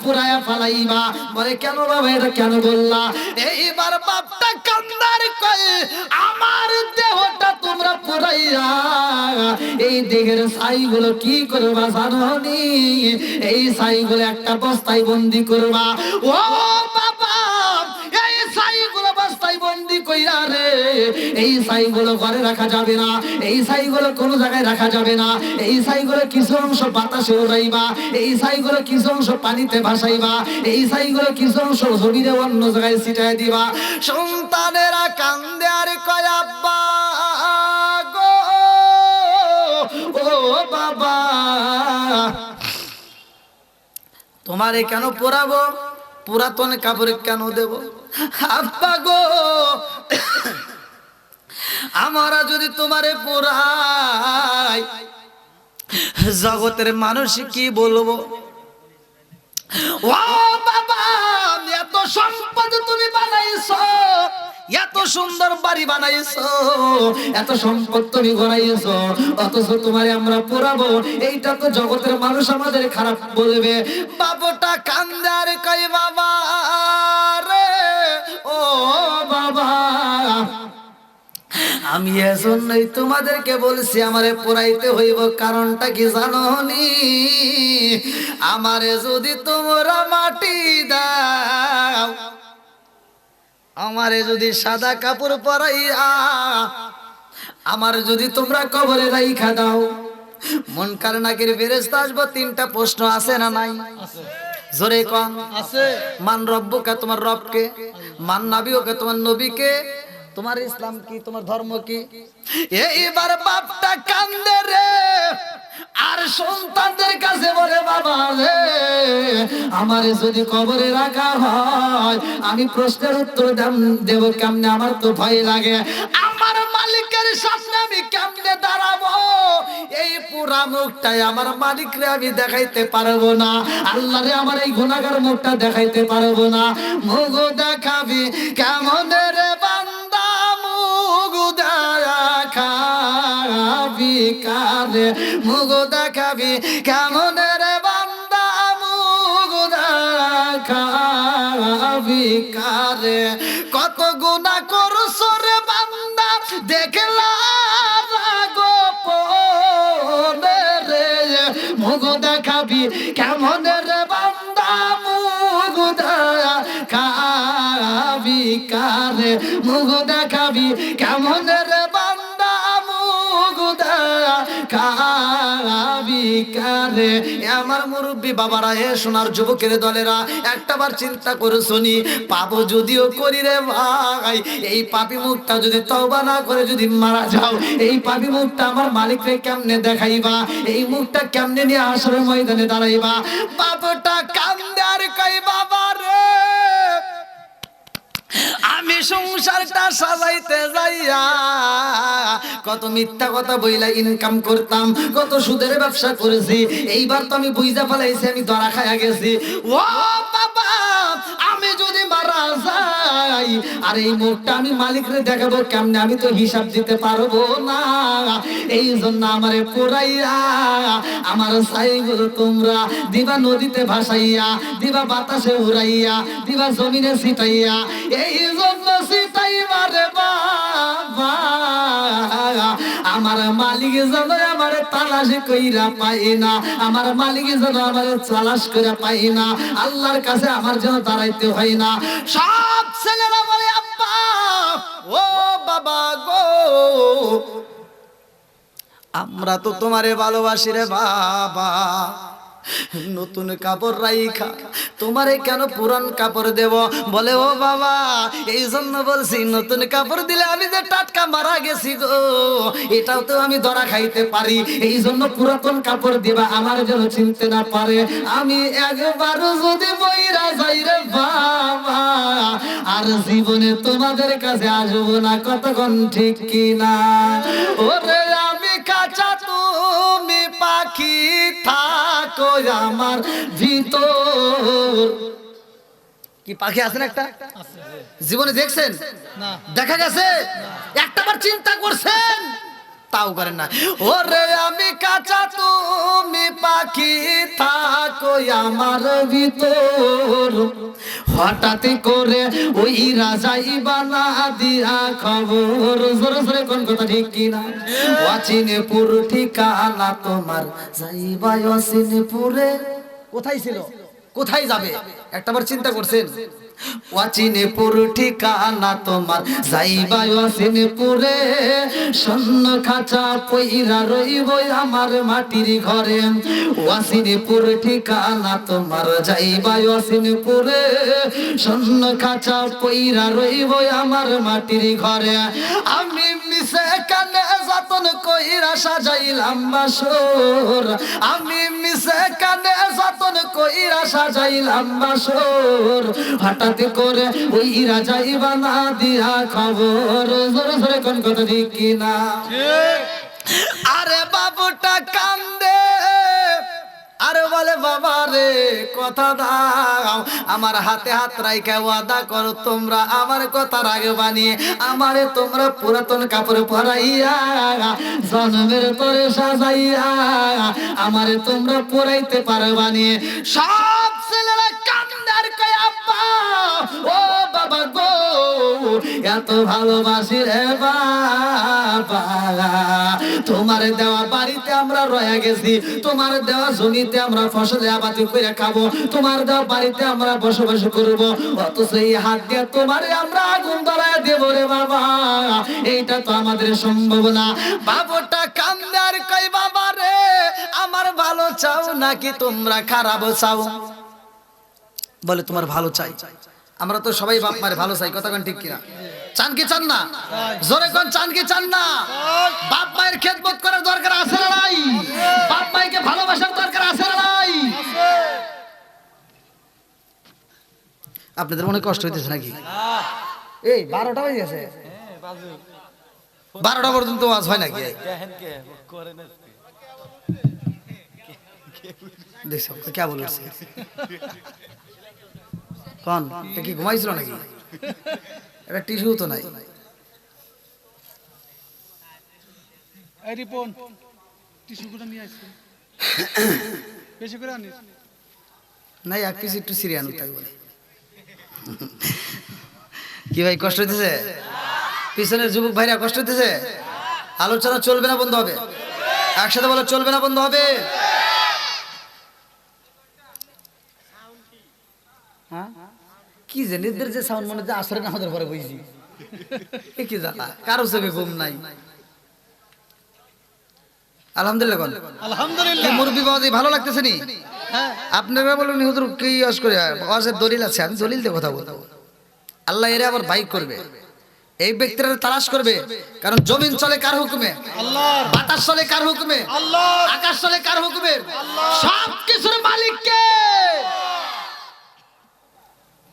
Speaker 1: পুরাইয়া ফালাইবা। বলে কেন বাবা এটা কেন বললা? এইবার বাপটা কান্দার কয় আমার দেহটা তোমরা পুরাইয়া এই দেহের ছাইগুলো কি করবা জানোনি? এই ছাইগুলো একটা বস্তায় বন্দি করবা। ও বাবা এই ছাইগুলো বস্তায় বন্দি কইরা রে এই ছাইগুলো ঘরে রাখা যাবে না, এই ছাইগুলো কোনো জায়গায় রাখা যাবে না। এই ছাইগুলো কিছু অংশ বাতাসে উড়াইবা, এই ছাইগুলো কিছু অংশ পানিতে ভাসাইবা, এই ছাইগুলো কিছু অংশ জমিনে অন্য জায়গায় ছিটায় দিবা। সন্তানেরা কান্দে আর কয় আব্বা গো ও বাবা তোমারে কেন পরাবো, পুরাতন কাপড় কেন দেব? আব্বা গো আমরা যদি তোমারে পোড়াই জগতের মানুষ কি বলবো? ও বাবা এত সম্পদ তুমি বানাইছো, এত সুন্দর বাড়ি বানাইছো, এত সম্পদ তুমি গড়াইছো, অথচ তোমারে আমরা পোড়াবো এইটা তো জগতের মানুষ আমাদের খারাপ বলবে। বাবুটা কান্দে আর কয় বাবা রে ও বাবা আমি এজন্যই তোমাদেরকে বলছি আমারে পোড়াইতে হইব। কারণটা কি জানোনি? আমারে যদি তোমরা মাটি দাও, আমারে যদি সাদা কাপড় পরাইয়া আমার যদি তোমরা কবরে রাইখা দাও, মুনকার নাকির ফেরেশতা আসবে। তিনটা প্রশ্ন আছে না নাই? জোরে কম
Speaker 2: আছে।
Speaker 1: মান রব্বুকা তোমার রবকে, মান নাবিয়ুকা তোমার নবীকে, তোমার ইসলাম কি, তোমার ধর্ম কি? এইবার বাপটা কান্দে রে আর সন্তানদের কাছে বলে বাবা রে আমারে যদি কবরে রাখা হয় আমি প্রশ্নের উত্তর দেব কেমনে? আমার তো ভয় লাগে। আমার মালিকের সামনে আমি কেমনে দাঁড়াবো? এই পুরা মুখটাই আমার মালিকরে আমি দেখাইতে পারবো না। আল্লাহরে আমার এই গুনাহগার মুখটা দেখাইতে পারবো না। মুখ দেখাবি কেমন রে বান্দা, মুখ দেখাবি কারে, মুখ দেখাবি কেমন রে বান্দা, মুখ দেখাবি কারে। কত গুনাহ করছো রে বান্দা, দেখলাম গোপনে রে, মুখ দেখাবি কেমন রে বান্দা, মুখ দেখাবি কারে, মুখ দেখাবি কেমন রে বান্দা, মুখ দেখাবি কারে। আমার মুরব্বী বাবারা, এ সোনার যুবকের দলেরা, একটাবার চিন্তা করে শুনি, পাপও যদিও করি রে ভাই, এই পাপী মুখটা যদি তওবা না করে যদি মারা যাও, এই পাপী মুখটা আমার মালিকরে কেমনে দেখাইবা? এই মুখটা কেমনে নিয়ে হাসরের ময়দানে দাঁড়াইবা? পাপটা কান্দে আর কই বাবা রে, আমি সংসারটা সাজাইতে যাইয়া কত মিথ্যা কথা বইলা ইনকাম করতাম, কত সুদের ব্যবসা করেছি। এইবার তো আমি বুঝা ফেলাইছি, আমি ধরা খাইয়া গেছি। ও বাবা, আমি যদি মারা যাই আর এই মুখটা আমি মালিকরে দেখাবো কেমনে? আমি তো হিসাব দিতে পারবো না। এই জন্য আমারে পোড়াইয়া আমার ছাইগুলো তোমরা দিবা নদীতে ভাসাইয়া, দিবা বাতাসে উড়াইয়া, দিবা জমিনে ছিটাইয়া। এই জন্য ছিটাইবারে বাবা, আমার মালিক যেন আমার তালাশ কইরা পাই না, আমার মালিক যেন আমার তালাশ করে পাই না, আল্লাহর কাছে আমার যেন দাঁড়াইতে হয় না। সব ছেলেরা বলে আব্বা ও বাবা গো, আমরা তো তোমারে ভালোবাসি রে বাবা, নতুন কাপড় রাইখা তোমারে কেন পুরান কাপড় দেব? বলে ও বাবা, এই জন্য বলছি নতুন কাপড় দিলে আমি যে টাটকা মারা গেছি গো, এটাও তো আমি ধরা খাইতে পারি। এই জন্য পুরাতন কাপড় দিবা, আমার যেন চিনতে না পারে। আমি একবার যদি বইরা যাই রে বাবা, আর জীবনে তোমাদের কাছে আসবো না। কতক্ষণ ঠিক কিনা? ওরে আমি কাঁচা, তুমি পাখি, থাকো আমার ভিতর। কি পাখি আছেন একটা জীবনে দেখছেন? দেখা গেছে? একটাবার চিন্তা করছেন? তাও করেন না। ওরে আমি কাঁচা, তুমি পাখি, থাকো আমার ভিতর। হঠাৎ করে ওই রাজাই বানা দিয়া খবর, জোরে জোরে কোন কথা ঠিক কিনা? অচিনপুর ঠিকানা তোমার, যাইবা অচিনপুরে। কোথায় ছিল? কোথায় যাবে? একটাবার চিন্তা করছেন? অচিনপুর ঠিকানা তোমার, যাইবা অচিনপুরে। স্বর্ণ খাঁচা পইরা রইব আমার মাটির ঘরে। অচিনপুর ঠিকানা তোমার, যাইবা অচিনপুরে। স্বর্ণ খাঁচা পইরা রইব আমার মাটির ঘরে। আমি মিশে কানে যতন কইরা সাজাইলাম বাসর, আমি মিশে কানে যতন কইরা সাজাইলাম বাসর। হঠাৎ করে ওই রাজাই বানা দিয়া খবর, জোরে জোরে কোন কথা ঠিক কিনা? আরে বাবুটা কান্দে, আরে বলে বাবা রে কথা দাও, আমার হাতে হাত রাইখা ওয়াদা করো তোমরা আমার কথা রাখবানি। আমারে তোমরা পুরাতন কাপড় পরাইয়া, জন্মের পরে সাজাইয়া আমারে তোমরা পরাইতে পারবানি। সব ছেলেরা কান্দার কয় আব্বা ও বাবা গো, এত ভালোবাসি রে বাবা, তোমার দেওয়া বাড়িতে আমরা রয়ে গেছি, তোমার দেওয়া জমিতে আমরা ফসলে আবাদি করে খাবো, তোমার দেওয়া বাড়িতে আমরা বসবাস করব, অথচ এই হাত দিয়ে তোমারে আমরা আগুন ধরায় দেব রে বাবা, এইটা তো আমাদের সম্ভব না। বাবুটা কান্দার কই বাবা রে, আমার ভালো চাও নাকি তোমরা খারাপ চাও? বলে তোমার ভালো চাই। আমরা তো সবাই বাপ মারে ভালো চাই, কথা কোন ঠিক কিনা? চান কি চান না? জোরে কোন চান কি চান না? বাপ মায়ের খেদমত করার দরকার আছে না নাই? বাপ মাইকে ভালোবাসার দরকার আছে না নাই? আপনাদের মনে কষ্ট হইতেছে নাকি? এই 12টা হয়ে গেছে, 12টা পর্যন্ত ওয়াজ হয় নাকি? দেখছো কে বলছে কোন কি ঘুমাইছিল নাকি? এটা টিস্যু তো নাই।
Speaker 2: এই রিপন টিস্যু গুলো নিয়ে আসছে বেশি করে আনিস
Speaker 1: নাই এক পিস একটু সিরিয়ান তাই বলে। কি ভাই কষ্ট হইতেছে? পিছনের যুবক ভাইরা কষ্ট হইতেছে? আলোচনা চলবে না বন্ধ হবে? একসাথে বলো চলবে না বন্ধ হবে? হ্যাঁ কি যে নিদের যে সাউন্ড মনে হচ্ছে আসরে আমাদের ঘরে বইছি কি জানা কারো চোখে ঘুম নাই। আলহামদুলিল্লাহ বল
Speaker 2: আলহামদুলিল্লাহ।
Speaker 1: মুরব্বি বাবাজি ভালো লাগতেছে নি?
Speaker 2: হ্যাঁ
Speaker 1: আপনারা বলুন হুজুর কি ওয়াজ করে? ওয়াজের দলিল আছে, আমি দলিল দিয়ে কথা বলবো। আল্লাহ এরা আবার বাইক করবে, এই ব্যক্তিরা তালাশ করবে, কারণ জমিন চলে কার হুকুমে?
Speaker 2: আল্লাহর।
Speaker 1: বাতাস চলে কার হুকুমে?
Speaker 2: আল্লাহর।
Speaker 1: আকাশ চলে কার হুকুমে? সব কিছুর মালিক কে?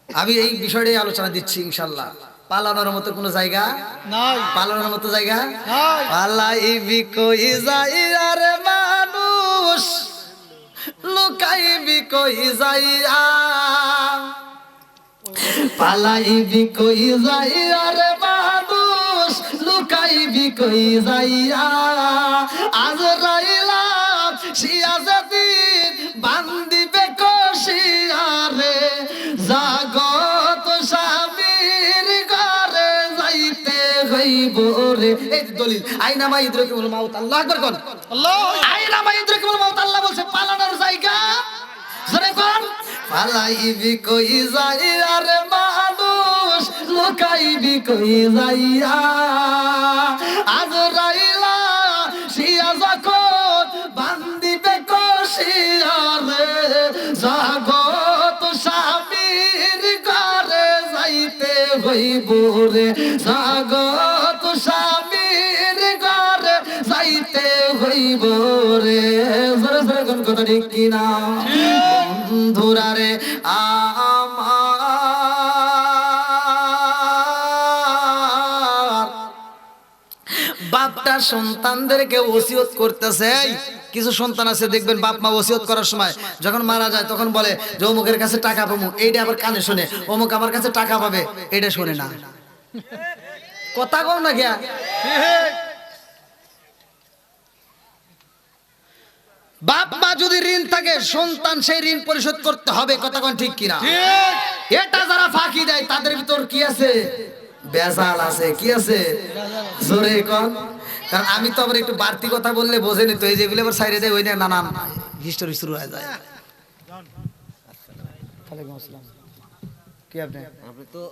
Speaker 1: আমি এই বিষয়টাই আলোচনা দিচ্ছি ইনশাআল্লাহ। পালানোর মতো কোনো জায়গা
Speaker 2: নাই
Speaker 1: পালানোর মতো জায়গা
Speaker 2: নাই
Speaker 1: পালাইবি কই যাইয়া রে মানুষ, লুকাইবি কই যাইয়া, পালাইবি কই যাইয়া রে মানুষ, লুকাইবি কই যাইয়া, আজরাইলা শিয়া যেদিন বান্দিবে কষিয়া রে, জাগত স্বামীর ঘরে যাইতে হইব রে। এই যে দলিল আইনা মা ইদরাকুল মাউত, আল্লাহু আকবার কোন
Speaker 2: আল্লাহ।
Speaker 1: আইনা মা ইদরাকুল মাউত, আল্লাহ বলছে পালানোর জায়গা জোরে কোন? পালাইবি কই যাইয়া রে মানুষ, লুকাইবি কই যাইয়া, আজরাইলা শিয়া যখন বান্দিবে কষিয়া রে, জাগত স্বামীর ঘরে যাইতে হইব রে, জাগত স্বামীর ঘরে যাইতে হইব রে। জোরে জোরে কোন কথা ঠিক কিনা? বন্ধুরা রে আমার, বাপটা সন্তানদেরকে ওসিয়ত করতেছে। কিছু সন্তান আছে দেখবেন বাপ মা ওসিয়ত করার সময় যখন মারা যায় তখন বলে যে অমুকের কাছে টাকা পাবো, এইটা আবার কানে শোনে, অমুক আমার কাছে টাকা পাবে, এটা শোনে না। কথা কও না গিয়া। বাপ মা যদি ঋণ থাকে সন্তান সেই ঋণ পরিশোধ করতে হবে, কথা কোন ঠিক কিনা? এটা যারা ফাঁকি দেয় তাদের ভিতর কি আছে? বেজাল আছে। কি আছে? জোরে কোন। কারণ আমি তো আবার একটু বাড়তি কথা বললে বোঝেনি তো, এই যেগুলো আবার সাইডে দেয় ওই না নানান হিস্টোরি শুরু হয়ে যায়। ওয়ালাইকুম আসসালাম। কি আপনি?
Speaker 3: আপনি তো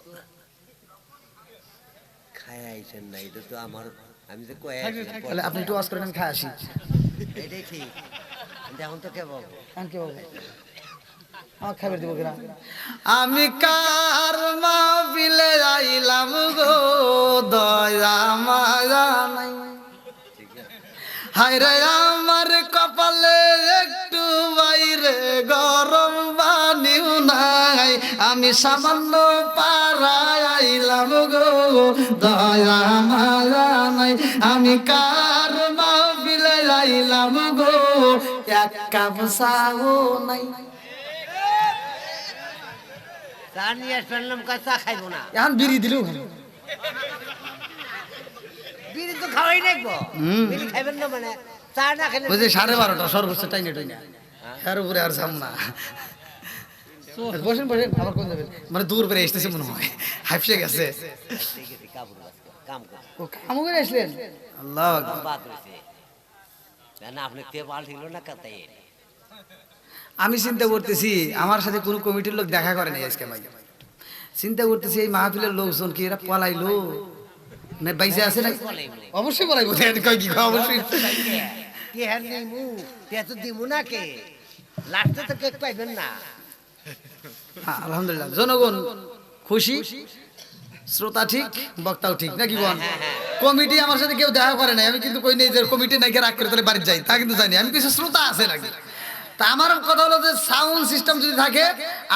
Speaker 3: খায় আইছেন না, এটা তো আমার, আমি যে কয়ে
Speaker 1: তাহলে আপনি একটু ওয়াজ করেন, আমি খাই আসি।
Speaker 3: এটাই ঠিক। কিন্তু এখন তো কে বলবো?
Speaker 1: আমি কি বলবো? আমার খাবার দিব কিনা? আমি কার মাহফিলে আইলাম গো, দয়া মায়া নাই, হায়রে আমার কপালে একটু বাইরে গরম পানিও নাই, আমি সামান্য পাড়ায় আইলাম গো, দয়া মায়া নাই, আমি কার মাহফিলে আইলাম গো, এক কাপ চাও নাই।
Speaker 3: চা নিয়ে আসলাম, চা খাইবো না।
Speaker 1: এখন বিড়ি দিল,
Speaker 3: বিড়ি তো খাওয়াই নাকবো, বিড়ি খাইবেন না মানে চা না খেলে?
Speaker 1: বুঝলি 12:30 সর্বোচ্চ টাইনে টইনা, এর উপরে আর যাম না। বসেন বসেন, আবার কোন যাবেন? মানে দূর করে এসতেছে মনে হয়, হাইফসে গেছে।
Speaker 3: কাম করে
Speaker 1: ও কাম করে আসলেন? আল্লাহু আকবার।
Speaker 3: বাদ হয়েছে না, আপনি তে পাল ছিল না কাতাই।
Speaker 1: আমি চিন্তা করতেছি আমার সাথে কোনো কমিটির লোক দেখা করে নাই আজকে ভাই। চিন্তা করতেছি এই মাহফিলের লোকজন কি এরা পলাইলো না বাইসে আছে না? অবশ্যই পলাইবো, কই কি অবশ্যই।
Speaker 3: কে হার নেই মু, তে তো দিমু না কে, লাস্টে তো কেক পাইবেন না।
Speaker 1: আলহামদুলিল্লাহ, জনগণ খুশি, শ্রোতা ঠিক, বক্তাও ঠিক, নাকি বল? কমিটি আমার সাথে কেউ দেখা করে নাই, আমি কিন্তু কই নাই যে কমিটি নাকি রাগ করে তাহলে বাড়ি যাই, তা কিন্তু জানি আমি কিছু শ্রোতা আছে নাকি। তা আমার কথা হলো যে সাউন্ড সিস্টেম যদি থাকে,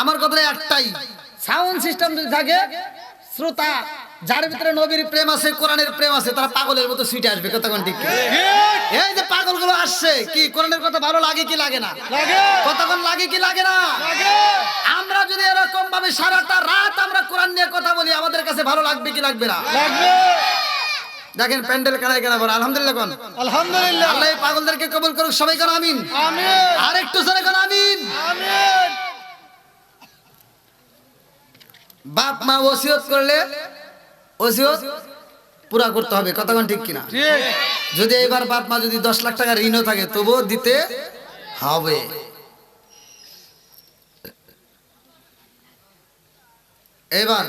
Speaker 1: আমার কথা একটাই, সাউন্ড সিস্টেম যদি থাকে শ্রোতা যার ভিতরে নবীর প্রেম আছে, কোরআনের প্রেম আছে, তারা পাগলের মতো ছুটে আসবে। কতক্ষণ ঠিক কি? এই যে পাগলগুলো আসছে, কি কোরআনের কথা ভালো লাগে কি লাগে না? কতক্ষণ লাগে কি লাগে না? আমরা যদি এরকম ভাবে সারাটা রাত আমরা কোরআন নিয়ে কথা বলি, আমাদের কাছে ভালো লাগবে কি লাগবে না? দেখেন প্যান্ডেল কানায় কেনা বলে আলহামদুলিল্লাহ কোন
Speaker 2: আলহামদুলিল্লাহ।
Speaker 1: আল্লাহ এই পাগলদেরকে কবুল করুক, সবাই কোন আমিন।
Speaker 2: আমিন
Speaker 1: আর একটু জোরে কোন আমিন।
Speaker 2: আমিন।
Speaker 1: বাপ মা ওসিয়ত করলে ওসিয়ত পুরা করতে হবে। কতক্ষণ ঠিক কিনা?
Speaker 2: ঠিক।
Speaker 1: যদি এবার বাপ মা যদি 10 লাখ টাকা ঋণও থাকে তবুও দিতে হবে। এবার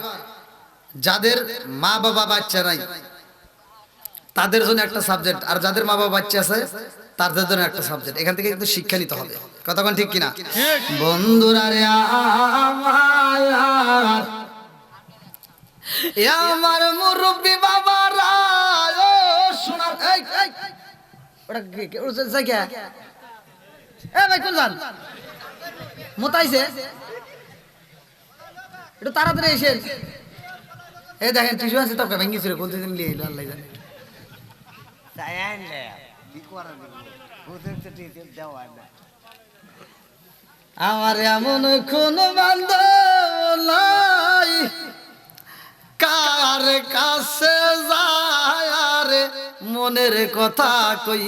Speaker 1: যাদের মা বাবা বাচ্চা নাই তাদের জন্য একটা সাবজেক্ট, আর যাদের মা বাবা বাচ্চা আছে তাদের জন্য একটা সাবজেক্ট। এখান থেকে কিন্তু শিক্ষা নিতে হবে। কতক্ষণ ঠিক কিনা? বন্ধুরা রে আমার মুরব্বী বাবারা, ও সোনার এই এই ওটা কে ওটা জায়গা এ ভাই কোন জান মোতাইছে একটু তাড়াতাড়ি এসেন। এই দেখেন টিস্যু আছে তো ভেঙে ছিল, কোন দিন নিয়ে এলো আল্লাহ জানে।
Speaker 3: তাই আনলে কি করা দিব, ওদের তো টিচার দেওয়া না।
Speaker 1: আমার এমন কোন বান্ধব নাই কার কাছে যায় রে মনের কথা কই।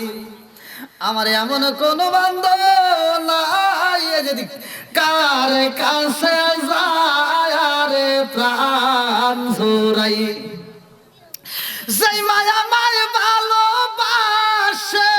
Speaker 1: আমার এমন কোন বান্ধব নাই যদি কার কাছে যায় রে প্রাণ জোড়াই। যেই মায়া মায় ভালোবাসে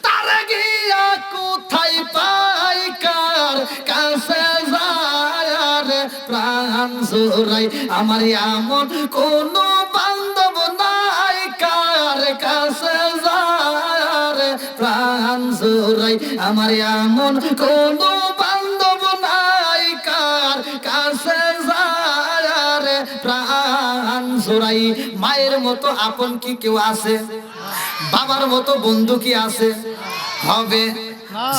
Speaker 1: তার গিয়া কোথায় পাই, কার কাছে যায় রে প্রাণ জোড়াই। আমার এমন কোন বান্ধব নাই কার কাছে যায় রে প্রাণ জোড়াই। আমার এমন কোন বান্ধব নাই কার কাছে যায় রে প্রাণ জোড়াই। মায়ের মতো আপন কি কেউ আছে? বাবার মতো বন্ধু কি আছে? হবে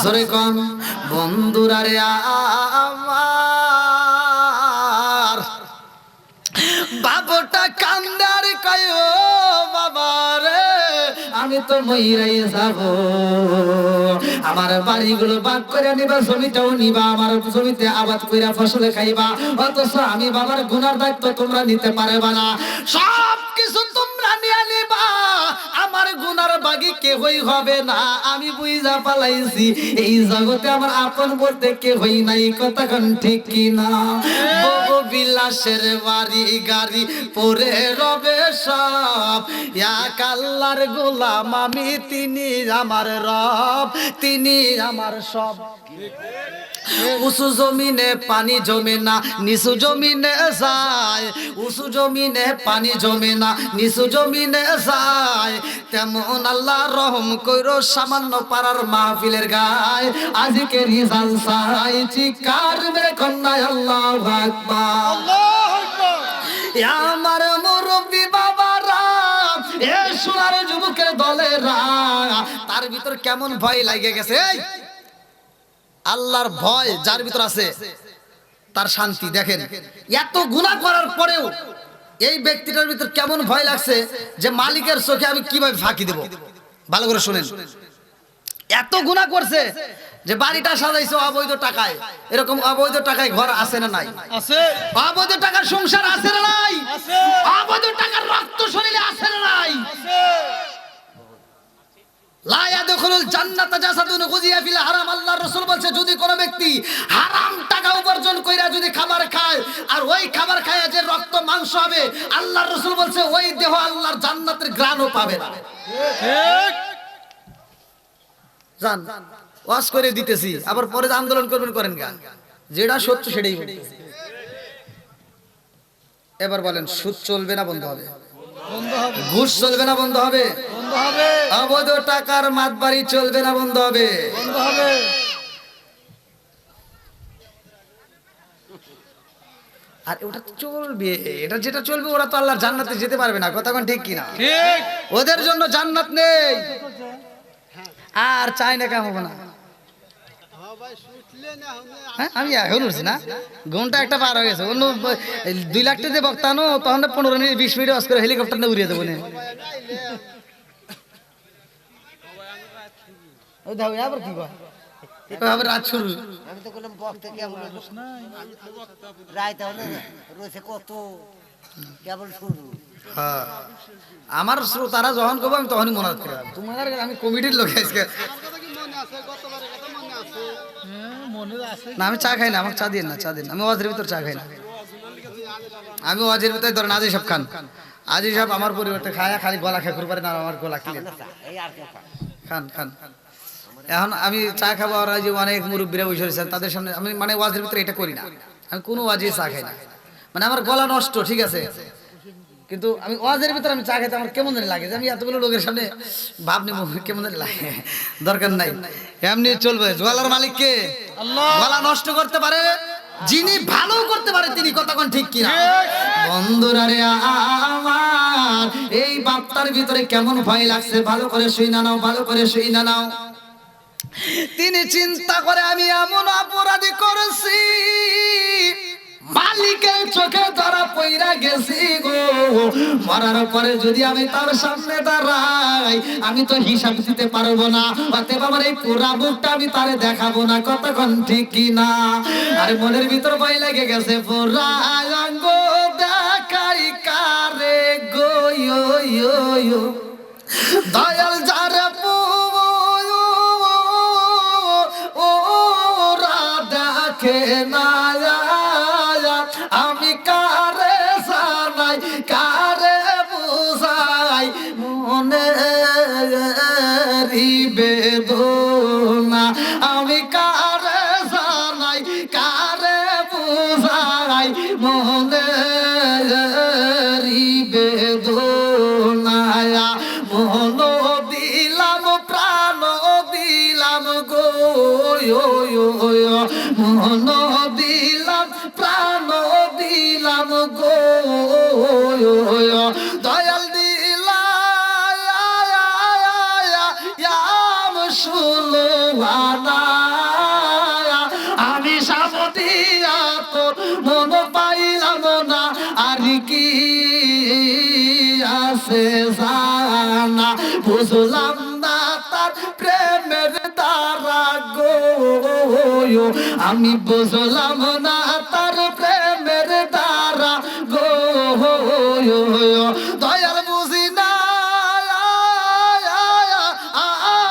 Speaker 1: জোরে কম বন্ধুরা রে আমার বাবুটা কান্দার কয় ও বাবা রে আমি তো মইরাই যাব। আমার বাড়িগুলো বাগ করে নিবা, জমিটাও নিবা, আমার জমিতে আবাদ কইরা ফসলে খাইবা, অথচ আমি বাবার গুনার দায়িত্ব তোমরা নিতে পারবা না। সব কিছু তোমরা নিয়ে নিবা, আমার গুনার বাগি কেহই হবে না। আমি বুঝা পালাইছি এই জগতে আমার আপন বলতে কেহই নাই। কতক্ষণ ঠিক কিনা? বউ বিলাসের বাড়ি গাড়ি পরে রবে সব, এক আল্লাহর গোলাম আমি, তিনি আমার রব, তিনি আমার সব। উঁচু জমিনে পানি জমে না, নিচু জমিনে যায়, উঁচু জমিনে পানি জমে না, নিচু জমিনে যায়। তেমন আল্লাহ রহম কইরো সামান্য পাড়ার মাহফিলের গায়, আজকে রিজাল চাই চিকার মেরে কন্যায় আল্লাহু আকবার।
Speaker 2: আল্লাহু আকবার।
Speaker 1: আমার মুরব্বী বাবারা, এ সোনার যুবকের দলেরা, তার ভিতর কেমন ভয় লাগে গেছে। এই আল্লাহর ভয় যার ভিতর আছে তার শান্তি। দেখেন এত গুনাহ করার পরেও এই ব্যক্তিটার ভিতর কেমন ভয় লাগছে যে মালিকের চোখে আমি কিভাবে ফাঁকি দেব। ভালো করে শুনেন, এত গুনাহ করছে যে বাড়িটা সাজাইছে অবৈধ টাকায়। এরকম অবৈধ টাকায় ঘর আছে না নাই?
Speaker 2: আছে
Speaker 1: অবৈধ টাকার সংসার আছে না নাই?
Speaker 2: আছে
Speaker 1: অবৈধ টাকার রক্ত শরীরে আছে না নাই?
Speaker 2: আছে।
Speaker 1: লা ইয়াদখুলুল জান্নাতা জাসাদুন গুযিয়া ফিল হারাম। আল্লাহর রাসূল বলছে যদি কোন ব্যক্তি হারাম টাকা উপার্জন কইরা যদি খাবার খায় আর ওই খাবার খায় যে রক্ত মাংস হবে, আল্লাহর রাসূল বলছে ওই দেহ আল্লাহর জান্নাতের ঘ্রাণও পাবে না।
Speaker 2: ঠিক।
Speaker 1: জান ওয়াজ করে দিতেছি, আবার পরে আন্দোলন করবেন করেন গা, যেটা সত্য সেটাই বলতেছি। এবার বলেন সুদ চলবে না বন্ধ হবে?
Speaker 2: বন্ধ হবে
Speaker 1: ঘুষ চলবে না বন্ধ হবে?
Speaker 2: বন্ধ হবে
Speaker 1: অবৈধ টাকার মাতবাড়ি চলবে না বন্ধ হবে?
Speaker 2: বন্ধ হবে।
Speaker 1: আর ওটা চলবে, এটা যেটা চলবে ওরা তো আল্লাহর জান্নাতে যেতে পারবে না। কথা কোন ঠিক কিনা?
Speaker 2: ঠিক।
Speaker 1: ওদের জন্য জান্নাত নেই, আর চাই না কেমন না।
Speaker 2: হ্যাঁ ভাই শুনলেন
Speaker 1: হ্যাঁ আমি এখন উঠছি না, ঘন্টা একটা পার হয়ে গেছে। অন্য 2 লাখ টাকা দিয়ে বক্তানো তখন 15 মিনিট 20 মিনিট ওয়াজ করে হেলিকপ্টার না উড়িয়ে দেবো না। ওই দাও আবার কি কয়, আবার রাত শুরু।
Speaker 3: আমি তো বললাম বক্তা কেমন রাইতে হলো না রয়েছে কত কেবল শুরু।
Speaker 1: হ্যাঁ আমার শ্রোতারা যখন করবো আমি তখনই মনে করি তোমার, আমি কমিটির লোক আজকে
Speaker 2: মনে আছে
Speaker 1: না। আমি চা খাই না, আমাকে চা দিন না, চা দিন। আমি ওয়াজের ভিতর চা খাই না। আমি ওয়াজের ভিতরে ধরেন আজি সব খান, আজি সব আমার পরিবর্তে খায়, খালি গলা খেয়ে পারে না, আমার গলা ক্লিয়ার।
Speaker 3: এই আর কে
Speaker 1: খান খান। এখন আমি চা খাবো, আর যে অনেক মুরব্বীরা বসে রয়েছেন তাদের সামনে আমি মানে ওয়াজের ভিতরে এটা করি না। আমি কোনো ওয়াজে চা খাই না, মানে আমার গলা নষ্ট, ঠিক আছে, কিন্তু আমি ওয়াজের ভিতরে আমি চা খাইতে আমার কেমন জানি লাগে যে আমি এতগুলো লোকের সামনে ভাব নেবো, কেমন জানি লাগে। দরকার নাই, এমনি চলবে। গলার মালিক কে?
Speaker 2: আল্লাহ।
Speaker 1: গলা নষ্ট করতে পারে যিনি, ভালো করতে পারে তিনি। কতক্ষণ ঠিক কিনা বন্ধুরা রে আমার, এই বাপ্তার ভিতরে কেমন ভয় লাগছে ভালো করে শুই না নাও, ভালো করে শুই না নাও। তিনি চিন্তা করে আমি এমন অপরাধী করেছি, মালিকের চোখে ধরা পইরা গেছি গো। মরার পরে যদি আমি তার সামনে দাঁড়াই, আমি তো হিসাব দিতে পারবো না। অতএব আমার এই পুরা মুখটা আমি তারে দেখাবো না। কতক্ষণ ঠিক কিনা? আর মনের ভিতর ভয় লেগে গেছে, পুরা অঙ্গ দেখাই কারে গো, দয়াল যারে ওরা দেখে না, আমি কারে জানাই কারে বুঝাই মনে বেদনা, আমি কারে জানাই কারে বুঝাই মনে বেদনা। মন দিলাম প্রাণ দিলাম গো, মন দিলাম প্রাণ দিলাম গো, দয়াল দিলাম সুলভানা। আমি সাবতিয়া তোর মন পাইলাম না, আর কি আছে জানা, বুঝলাম না তার প্রেমের দ্বারা গো, আমি বুঝলাম না তার প্রেমের দ্বারা গো, দয়াল বুঝি না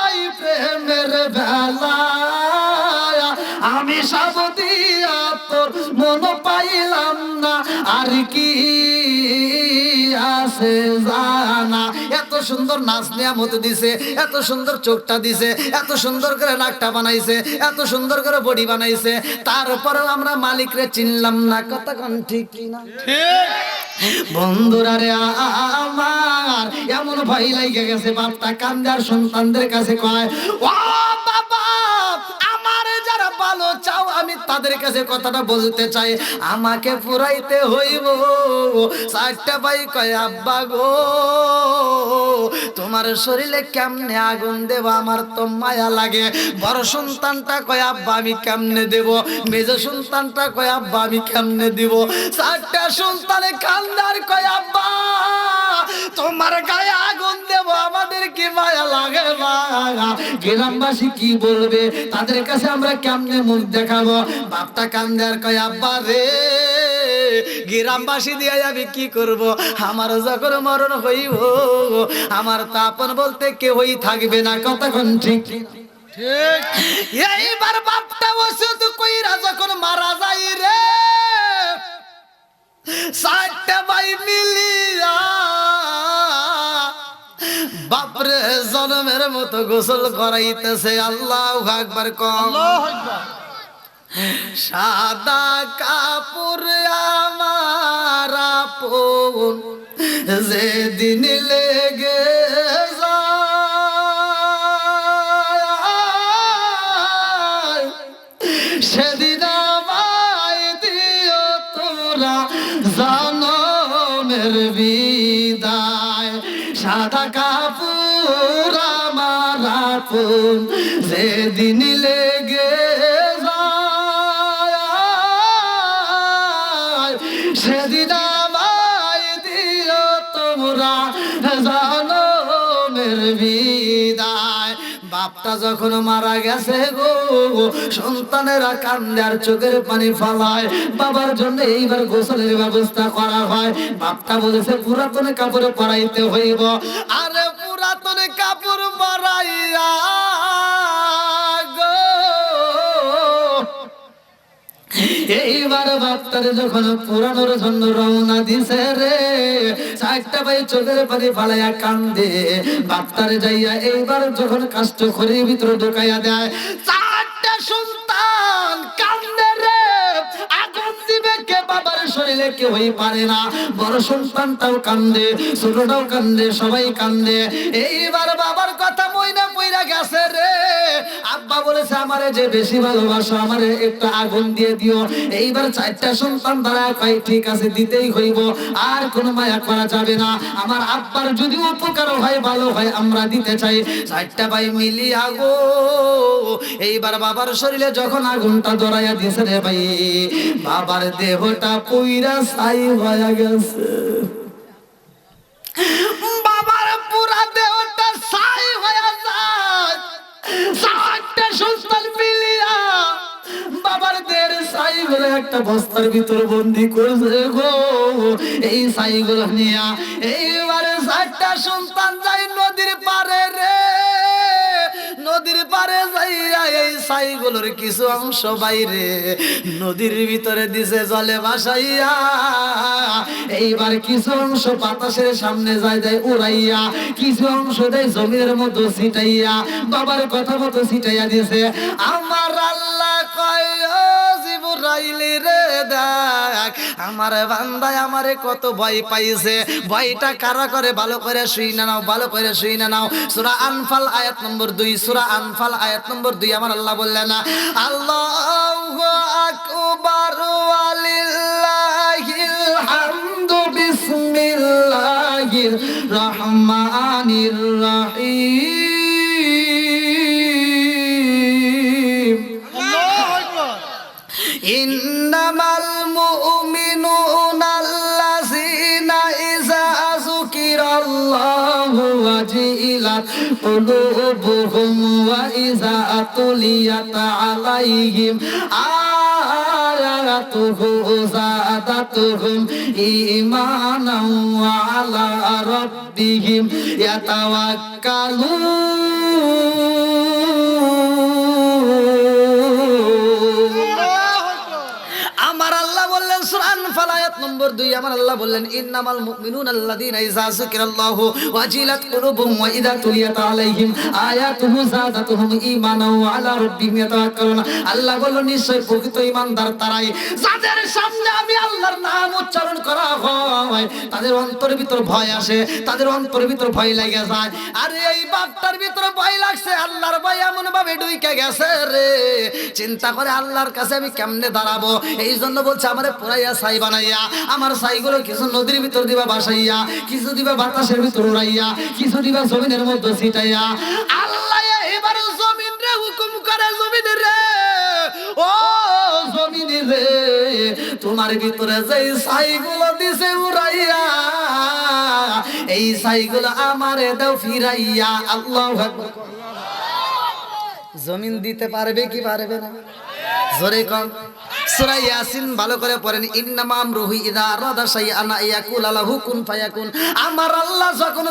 Speaker 1: আই প্রেমের বেলা, আমি সাবতিয়া তোর মন পাইলাম না, আর কি আছে জানা। এত সুন্দর নাচ নিয়ামত দিছে, এত সুন্দর চোখটা দিছে, এত সুন্দর করে নাকটা বানাইছে, এত সুন্দর করে বডি বানাইছে, তারপরেও আমরা মালিকরে চিনলাম না। কতক্ষণ ঠিক কিনা বন্ধুরা রে আমার, এমন ভয় লাগে গেছে বাপটা কান্দার সন্তানদের কাছে কয়, ও বাবা আমার যারা ভালো চাও আমি তাদের কাছে কথাটা বলতে চাই, আমাকে পুরাইতে হইব। 4টা ভাই কয় আব্বা গো তোমার শরীরে কেমনে আগুন দেব, আমার তো মায়া লাগে। বড় সন্তানটা কয় আব্বা আমি কেমনে দেব, মেজ সন্তানটা কয় আব্বা আমি কেমনে দিব। 4টা সন্তানে কান্দার কয় আব্বা তোমার গায়ে আগুন দেব, আমাদের কি মায়া লাগে মায়া, গ্রামবাসী কি বলবে, তাদের কাছে আমরা কেমনে মুখ দেখাবো। বাপটা কান্দার কয় আব্বা রে গ্রামবাসী দিয়ে আমি কি করব, আমার যখন মরণ হইব আমার তো আপন বলতে কেউই থাকবে না। কতক্ষণ ঠিক এইবার বাপটা ওষুধ কইরা যখন মারা যাই রে, 4টা ভাই মিলিয়া বাপরে জনমের মতো গোসল করাইতেছে। আল্লাহু আকবার কম। সাদা কাপড় আমার আপন যেদিন লেগে যায়, সেদিন আমায় দিও তোরা জনমের বিদায়। সাদা কাপড় আমার আপন যেদিন লেগে যায়, সেদিন আমায় দিও তোমরা জানমের বিদায়। বাপটা যখন মারা গেছে গো, সন্তানেরা কান্দে আর চোখের পানি ফালায়। বাবার জন্য এইবার গোসলের ব্যবস্থা করা হয়। বাপটা বলেছে পুরাতন কাপড় পরাইতে হইব। আরে পুরাতন কাপড় পরাইয়া গো, এইবার বাপটারে যখন পুরানোর জন্য রওনা দিছে রে, চারটা ভাই চোখের পানি ফালাইয়া কান্দে। বাপটারে যাইয়া এইবার যখন কাষ্ট ঘরের ভিতরে ঢুকাইয়া দেয়, চারটা সন্তান কান্দে রে। আগুন দিবে কে বাবার শরীরে কেউই পারে না। বড় সন্তানটাও কান্দে, ছোটটাও কান্দে, সবাই কান্দে। এইবার বাবার কথা মইনা পইরা গেছে রে। আব্বা বলেছে আমারে যে বেশি ভালোবাসো, আমারে একটু আগুন দিয়ে দিও। এইবার চারটা সন্তান তারা কয় ঠিক আছে, দিতেই হইব, আর কোনো মায়া করা যাবে না। আমার আব্বার যদি উপকার হয়, ভালো হয়, আমরা দিতে চাই। চারটা ভাই মিলিয়া গো, এইবার বাবার শরীরে যখন আগুনটা ধরাইয়া দিছে রে ভাই, বাবার দেহটা পুইরা ছাই হয়ে গেছে। বাবার পুরা দেহটা ছাই হয়ে যায়। চারটা সন্তান মিলিয়া বাবার দেহের ছাইগুলো একটা বস্তার ভিতর বন্দি করেছে গো। এই ছাইগুলো নিয়া এইবারে চারটা সন্তান যায় নদীর পারে রে। নদীর পারে যাইয়া এই ছাইগুলোর কিছু অংশ বাইরে নদীর ভিতরে দিছে জলে ভাসাইয়া। এইবার কিছু অংশ বাতাসের সামনে যায় যায় উড়াইয়া, কিছু অংশ দেয় জমির মতো ছিটাইয়া। বাবার কথা মতো ছিটাইয়া দিছে। আমার আল্লাহ কয় ও জিবরাইল রে, দেখ আমার বান্দায় আমারে কত ভয় পাইছে। ভয়টা কারা করে ভালো করে শুই না নাও, ভালো করে শুই না নাও। সূরা আনফাল আয়াত নম্বর 2, সূরা আনফাল আয়াত নম্বর 2 আমার আল্লাহ বললেন না, আল্লাহু আকবার ওয়ালিল্লাহিল হামদু বিসমিল্লাহির রহমানির রহিম।
Speaker 2: আল্লাহু আকবার।
Speaker 1: ইন্নামাল মুমিনুনা আল্লাযীনা ইযা যুকিরাল্লাহু ওয়াজিলাত কুলুবুহুম ওয়া ইযা তুলিয়াত আলাইহিম আয়াতুহু যাদাতুহুম ঈমানান ওয়া আলা রাব্বিহিম ইয়াতাওয়াক্কালুন। আমার আল্লাহ বললেন সূরা আনফাল আয়াত নম্বর 2 আমার আল্লাহ বললেন ইন্নামাল মুমিনুনা আল্লাযীনা ইযা যুকিরাল্লাহু ওয়াজিলাত কুলুবুহুম ওয়া ইযা তুলিয়াত আলাইহিম আয়াতুহু যাদাতুহুম ঈমানান ওয়া আলা রাব্বিহিম ইয়াতাওয়াক্কালুন। আল্লাহ বললেন নিশ্চয় প্রকৃত ঈমানদার তারাই যাদের সামনে আমি আল্লাহর নাম উচ্চারণ করা হয় তাদের অন্তরের ভিতর ভয় আসে, তাদের অন্তরের ভিতর ভয় লাগে যায়। আরে এই বাপটার ভিতরে ভয় লাগছে, আল্লাহর ভয় এমন ভাবে ঢুকে গেছে রে, চিন্তা করে আল্লাহর কাছে আমি কেমনে দাঁড়াবো। এই জন্য বলছে আমারে পুরাইয়া ছাই বানাইয়া, আমার ছাইগুলো কিছু নদীর ভিতর দিবা বাসাইয়া, কিছু দিবা বাতাসের ভিতর উড়াইয়া, কিছু দিবা জমিনের মধ্যে ছিটাইয়া। আল্লাহ এবার জমিন রে হুকুম করে, জমিন রে ও জমিন রে, তোমার ভিতরে যে ছাইগুলো দিছে উড়াইয়া, এই ছাইগুলো আমারে দাও ফিরাইয়া। আল্লাহু আকবার। জমিন দিতে পারবে কি পারবে না? জোরে কোন। সূরা ইয়াসিন ভালো করে পড়েন। ইন্নামা আমরুহু ইযা আরাদা শাইআন ইয়াকুলা লাহু কুন ফায়াকুন। আমার আল্লাহ যখন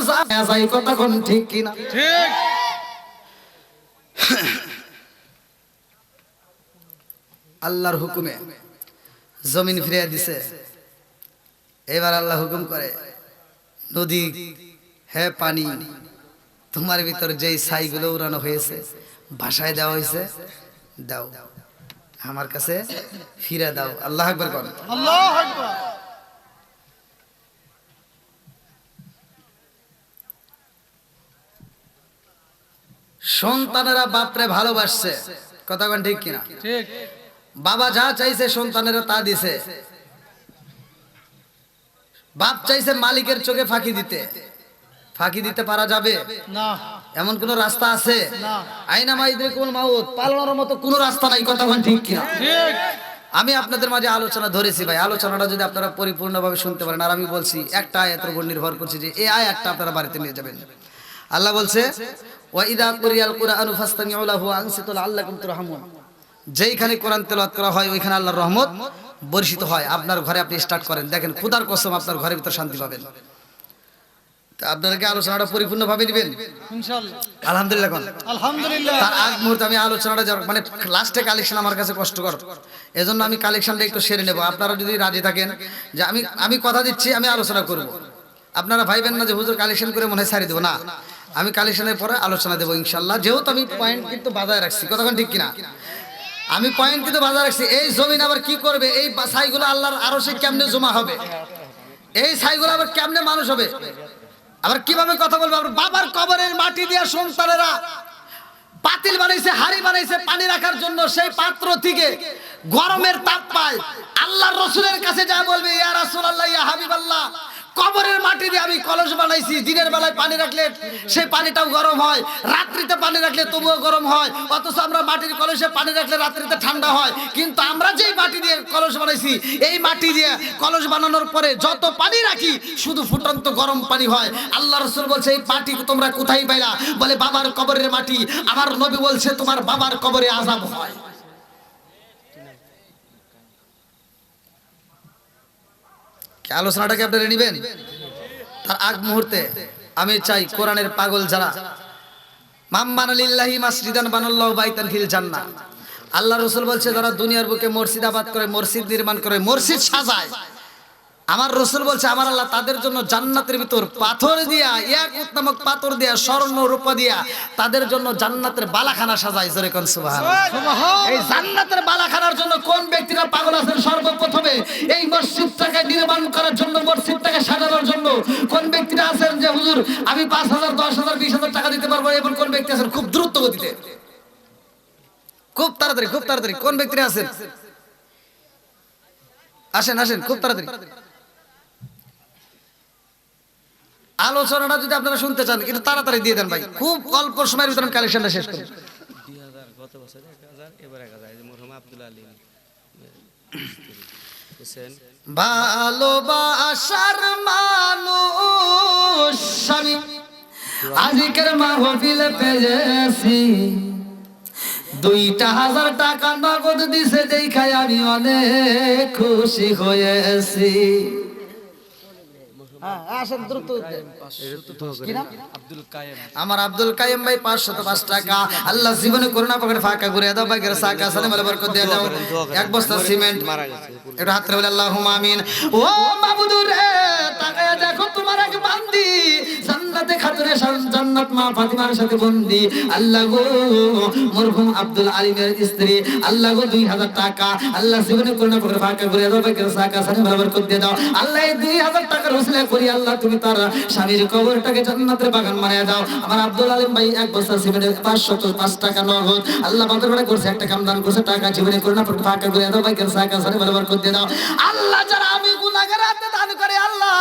Speaker 1: চাই কথা কোন ঠিক কি না?
Speaker 2: ঠিক।
Speaker 1: আল্লাহর হুকুমে জমিন ফিরিয়ে দিছে। এবার আল্লাহ হুকুম করে, নদী হে পানি, তোমার ভিতর যেই ছাইগুলো উড়ানো হয়েছে, ভাষায় দেওয়া হয়েছে, দাও আমার কাছে ফিরে দাও। আল্লাহু আকবার কোন।
Speaker 2: আল্লাহু আকবার।
Speaker 1: সন্তানেরা বাপরে ভালোবাসছে, কথা কোন ঠিক কিনা?
Speaker 2: ঠিক।
Speaker 1: বাবা যা চাইছে সন্তানেরা তা দিছে। বাপ চাইছে মালিকের চোখে ফাঁকি দিতে, ফাঁকি দিতে পারা যাবে
Speaker 2: না।
Speaker 1: এমন কোন রাস্তা আছে?
Speaker 2: না।
Speaker 1: আইনা মাইদুকুল মাউত, পালানোর মতো কোন রাস্তা নাই, কথা কোন ঠিক কিনা?
Speaker 2: ঠিক।
Speaker 1: আমি আপনাদের মাঝে আলোচনা ধরেছি ভাই, আলোচনাটা যদি আপনারা পরিপূর্ণভাবে শুনতে পারেন, আর আমি বলছি একটা আয়াতের উপর নির্ভর করছি যে এই আয়াতটা আপনারা বাড়িতে নিয়ে যাবেন। আল্লাহ বলছে ওয়া ইযা কুরিয়াল কুরআনু ফাসতামিউ লাহু ওয়া আনসিতু লাআল্লাকুম তুরহামুন। যেইখানে কোরআন তেলাওয়াত করা হয় ওইখানে আল্লাহর রহমত বর্ষিত হয়। আপনার ঘরে আপনি স্টার্ট করেন, দেখেন খোদার কসম আপনার ঘরের ভিতর শান্তি পাবেন। তা আপনারা কি আলোচনাটা পরিপূর্ণভাবে নেবেন?
Speaker 2: ইনশাআল্লাহ।
Speaker 1: আলহামদুলিল্লাহ কোন
Speaker 2: আলহামদুলিল্লাহ।
Speaker 1: তার আগ মুহূর্তে আমি আলোচনাটা মানে লাস্টে কালেকশন আমার কাছে কষ্টকর, এজন্য আমি কালেকশনটা একটু সেরে নেব। আপনারা যদি রাজি থাকেন যে আমি কথা দিচ্ছি আমি আলোচনা করব, আপনারা ভাইবেন না যে হুজুর কালেকশন করে মনে হয় ছাড়ি দেবো না, আমি কালেকশনের পরে আলোচনা দেবো ইনশাল্লাহ। যেহেতু আমি পয়েন্ট কিন্তু বাজায় রাখছি, কতক্ষণ ঠিক কিনা, আমি পয়েন্ট কিন্তু বাজায় রাখছি। এই জমিন আবার কি করবে, এই ছাইগুলো আল্লাহর আরশে কেমনে জমা হবে, এই ছাইগুলো আবার কেমনে মানুষ হবে, আবার কিভাবে কথা বলবো। আবার বাবার কবরের মাটি দিয়ে সন্তানেরা পাতিল বানাইছে, হাড়ি বানাইছে পানি রাখার জন্য, সেই পাত্র থেকে গরমের তাপ পায়। আল্লাহর রাসূলের কাছে যা বলবে ইয়া রাসূলুল্লাহ ইয়া হাবিবাল্লাহ, কবরের মাটি দিয়ে আমি কলস বানাইছি, দিনের বেলায় পানি রাখলে সেই পানিটাও গরম হয়, রাত্রিতে পানি রাখলে তবুও গরম হয়, অথচ আমরা মাটির কলসে পানি রাখলে রাত্রিতে ঠান্ডা হয়। কিন্তু আমরা যেই মাটি দিয়ে কলস বানাইছি, এই মাটি দিয়ে কলস বানানোর পরে যত পানি রাখি শুধু ফুটন্ত গরম পানি হয়। আল্লাহ রাসূল বলছে এই মাটি তোমরা কোথায় পাইলা, বলে বাবার কবরের মাটি। আমার নবী বলছে তোমার বাবার কবরে আযাব হয়। আলোচনাটাকে আপনারা নেবেন? তার আগ মুহূর্তে আমি চাই কোরআনের পাগল যারা, মাম্মান লিল্লাহি মাসজিদান বানাল্লাহু বাইতান ফিল জান্নাহ, আল্লাহ রাসূল বলছে যারা দুনিয়ার বুকে মসজিদ আবাদ করে, মসজিদ নির্মাণ করে, মসজিদ সাজায়, আমার রাসূল বলছে আমার আল্লাহ তাদের জন্য জান্নাতের ভিতর পাথর দিয়া, ইয়াকুত নামক পাথর দিয়া, স্বর্ণ রূপা দিয়া তাদের জন্য জান্নাতের বালাখানা সাজায়। জোরে কোন সুবহানাল্লাহ। এই জান্নাতের বালাখানার জন্য কোন ব্যক্তিরা পাগল আছেন? সর্বপ্রথমে এই মসজিদটাকে নির্মাণ করার জন্য, মসজিদটাকে সাজানোর জন্য কোন ব্যক্তিরা আছেন যে হুজুর আমি 5,000 10,000 20,000 টাকা দিতে পারবো, এমন কোন ব্যক্তি আছেন? খুব দ্রুত গতিতে, খুব তাড়াতাড়ি, খুব তাড়াতাড়ি কোন ব্যক্তিরা আছেন? আসেন আসেন, খুব তাড়াতাড়ি। আলোচনাটা যদি আপনারা শুনতে চান একটু তাড়াতাড়ি দিয়ে দেন ভাই, খুব অল্প সময়ের ভিতরে কালেকশনটা শেষ করুন।
Speaker 4: 2000 গত বছর 1000, এবার 1000। এই যে মরহুম আব্দুল আলীম হোসেন।
Speaker 1: ভালোবাসার মানুষ আমি আজকের মাহফিলে পেয়েছি, 2,000 টাকা নগদ দিছে, দেখাই আমি অনেক খুশি হয়েছি। আসেন দ্রুত। আমার আব্দুল কাইম ভাই 505 টাকা। আল্লাহ জীবনে করুণা পাকের ফাঁকা করে দাও, ভাগের সাকা সালাম আলাইহি বরকত দিয়ে দাও। এক বস্তা সিমেন্ট এটা হাতে বলে আল্লাহুম্মা আমিন। ও মাবুদ রে, তাকায়া দেখো তোমার এক বান্দি জান্নাতে খাতুনে জান্নাত মা ফাতিমার সাথে বন্দি। আল্লাহ গো মরহুম আব্দুল আলিমের স্ত্রী, আল্লাহ গো 2,000 টাকা। আল্লাহ জীবনে করুণা পাকের ফাঁকা করে দাও, ভাগের সাকা সালাম আলাইহি বরকত দিয়ে দাও। আল্লাহ এই 2,000 টাকার ওসিলা করি আল্লাহ তুমি তার স্বামীর কবরটাকে জান্নাতের বাগান বানিয়ে দাও। আমার আব্দুল আলিম ভাই এক বস্তা সিমেন্টের 505 টাকা নগদ আল্লাহ বাদর করে করছে, একটা কাম দান করছে, টাকা জীবনে করুণা ফাঁকা করে দাও, ভাই সাকা সারে বরাবর করে দাও। আল্লাহ যারা আমি গুনাহগার হাতে দান করে আল্লাহ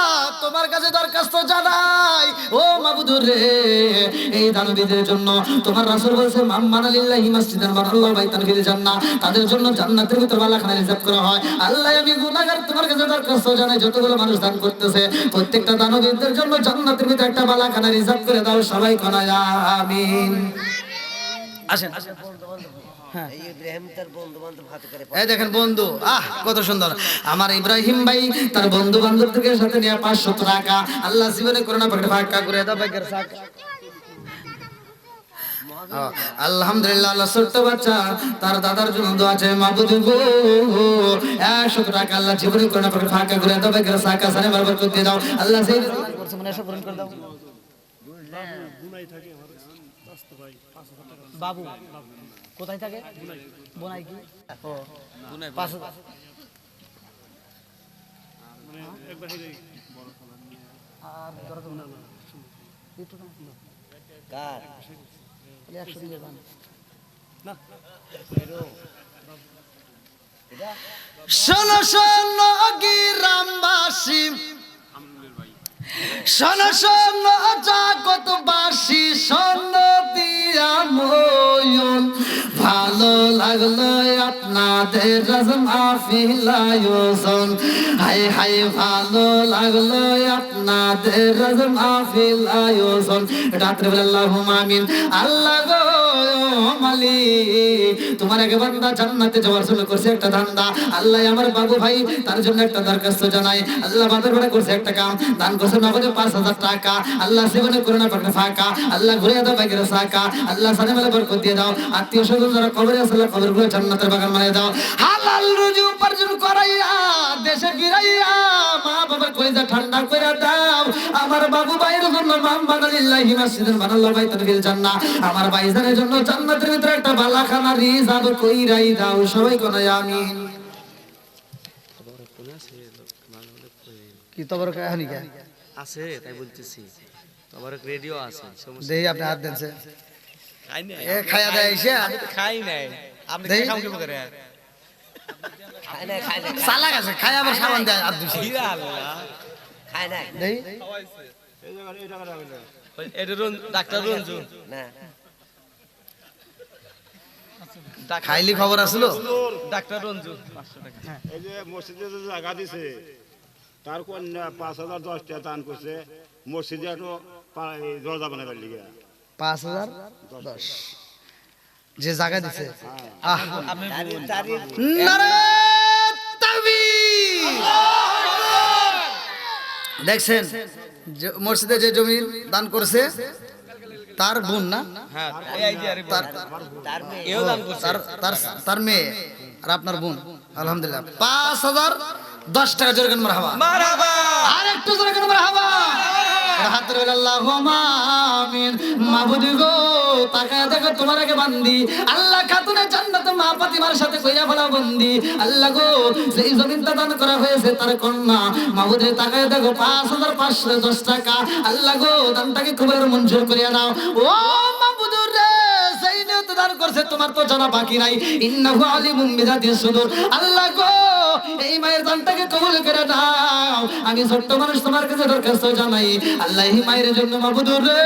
Speaker 1: তোমার কাছে দরখাস্ত জানাই, ও মাবুদ রে এই দানবীদের জন্য তোমার রাসূল বলেছে মাম্মান লিল্লাহি মাসজিদান বানাল্লাহু বাইতান ফিল জান্নাহ, তাদের জন্য জান্নাতের ভিতর বালাখানা রিজার্ভ করা হয়। আল্লাহ আমি গুনাহগার তোমার কাছে দরখাস্ত জানাই, যতগুলো মানুষ দান করতেছে প্রত্যেকটা দানবীদের জন্য জান্নাতের ভিতরে একটা বালাখানা রিজার্ভ করে দাও। সবাই কোনা আমিন। আসেন
Speaker 3: এই ইব্রাহিম তার বন্ধু বান্ধব হাতে করে
Speaker 1: এই দেখেন বন্ধু, কত সুন্দর। আমার ইব্রাহিম ভাই তার বন্ধু বান্ধবদের সাথে নিয়ে 500 টাকা আল্লাহ জীবনে করোনা পাকে ফাঁকা করে দাও, ভাগ্যের সাকা। আলহামদুলিল্লাহ। আল্লাহ ছোট্ট বাচ্চা তার দাদার জন্য দোয়া আছে, মাবুদ গো 100 টাকা আল্লাহ জীবনে করোনা পাকে ফাঁকা করে দাও, ভাগ্যের সাকা সারে বরকত দিয়ে দাও। আল্লাহ সেই করছে মনে সব পূরণ করে দাও। বাবু কোথায় থাকে? বোনাই কি? ও বোনাই 500 একবার হেরে বড় খালা নিয়ে আর দরদ না একটু না কার 100 দিয়ে দান না এরো এটা শোনো শোনো গ্রামবাসী, শোনো শোনো জগৎবাসী, শোনো দিয়া ময়ূর ভালো লাগলো আপনার আপনাদের মাহফিল আয়োজন, হাই হাই ভালো লাগলো আপনাদের মাহফিল আয়োজন। রাত্রে আল্লাহুম্মা আমিন। আল্লাহ গো মালিক, তোমার এক বান্দা জান্নাতে যাওয়ার জন্য করছে একটা ধান্দা। আল্লাহ আমার বাবু ভাই তার জন্য একটা দরখাস্ত জানাই। আল্লাহ বাপের বেড়া করছে একটা কাম, দান করছে নগদে 5,000 টাকা। আল্লাহ জীবনে করোনা পাকড়ে ফাঁকা, আল্লাহ ঘুরে দাও বাইকের সাকা। আল্লাহ সানে মেলা বরকত দিয়ে দাও। আত্মীয় স্বজন যারা কবরে আছে আল্লাহ কবরগুলো জান্নাতের বাগান বানিয়ে দাও। হালাল রুজি উপার্জন করাইয়া দেশে ফিরাইয়া মা বাবার কলিজা ঠান্ডা করে দাও। আমার বাবু ভাইয়ের জন্য মামবানালিল্লাহি মাসজিদান বানাল্লাহু বাইতান ফিল জান্নাহ। আমার ভাইজানের জন্য জান্নাতের ভিতরে একটা বালাখানা রিজার্ভ কইরাই দাও। সবাই কোন আমিন।
Speaker 2: কি তবর কাহিনী কে
Speaker 4: আছে তাই বলতেছি, তোমার রেডিও আছে, সমস্যা
Speaker 2: দেই আপনি হাত দেন
Speaker 4: খাই নাই,
Speaker 2: এ খায়া দেয় এসে
Speaker 4: খাই নাই, আপনি
Speaker 2: দেই।
Speaker 4: খাম কি করে?
Speaker 3: খায় না খায় না
Speaker 2: চালাক আছে, খায় আবার সাবান দেয় হাত দিছে
Speaker 4: ইয়া আল্লাহ,
Speaker 3: খায় না
Speaker 2: দেই।
Speaker 4: এটা ডাক্তার রঞ্জু
Speaker 3: না
Speaker 2: খাইলি খবর আসলো।
Speaker 4: ডাক্তার রঞ্জু 500 টাকা।
Speaker 5: এই যে মসজিদে যে জায়গা দিছে তার কন্যা 5,000 10 টাকা দান করছে মসজিদে একটু দরজা বানাবার লিগে
Speaker 2: 5,010 যে জায়গা দিছে। আহ
Speaker 4: আপনি
Speaker 3: তারিখ
Speaker 2: নারে তাকবীর। দেখছেন যে মসজিদে যে জমি দান করেছে তার বোন না,
Speaker 4: হ্যাঁ এই যে আরে
Speaker 2: তার
Speaker 3: তার মেয়ে
Speaker 4: এও দান করছে।
Speaker 2: তার তার তার মেয়ে আর আপনার বোন। আলহামদুলিল্লাহ 5,010 টাকা জোরে কেন মারহাবা।
Speaker 4: মারহাবা।
Speaker 1: আর একটু জোরে কেন মারহাবা। হাত ধরে আল্লাহুম্মা আমিন। মাবুদ গো তাকায় দেখো তোমার আগে বান্দি আল্লাহ খাতুনে জান্নাতে মা ফাতিমার সাথে কইয়া ফেলা বন্দি। আল্লাহ গো সেই জমিনটা দান করা হয়েছে তার কন্যা মাবুদে তাকায় দেখো 5,510 টাকা। আল্লাহ গো দানটাকে খুবই মঞ্জুর করিয়া দাও। ও মাবুদ রে সেই নিয়ত দান করছে তোমার তো জানা বাকি নাই। ইন্নাহু আলিমুম বিযাতিস সুদূর। আল্লাহ গো এই মায়ের দানটাকে কবুল করে দাও। আমি ছোট্ট মানুষ তোমার কাছে দরখাস্ত জানাই। আল্লাহ এই মায়ের জন্য মাবুদ রে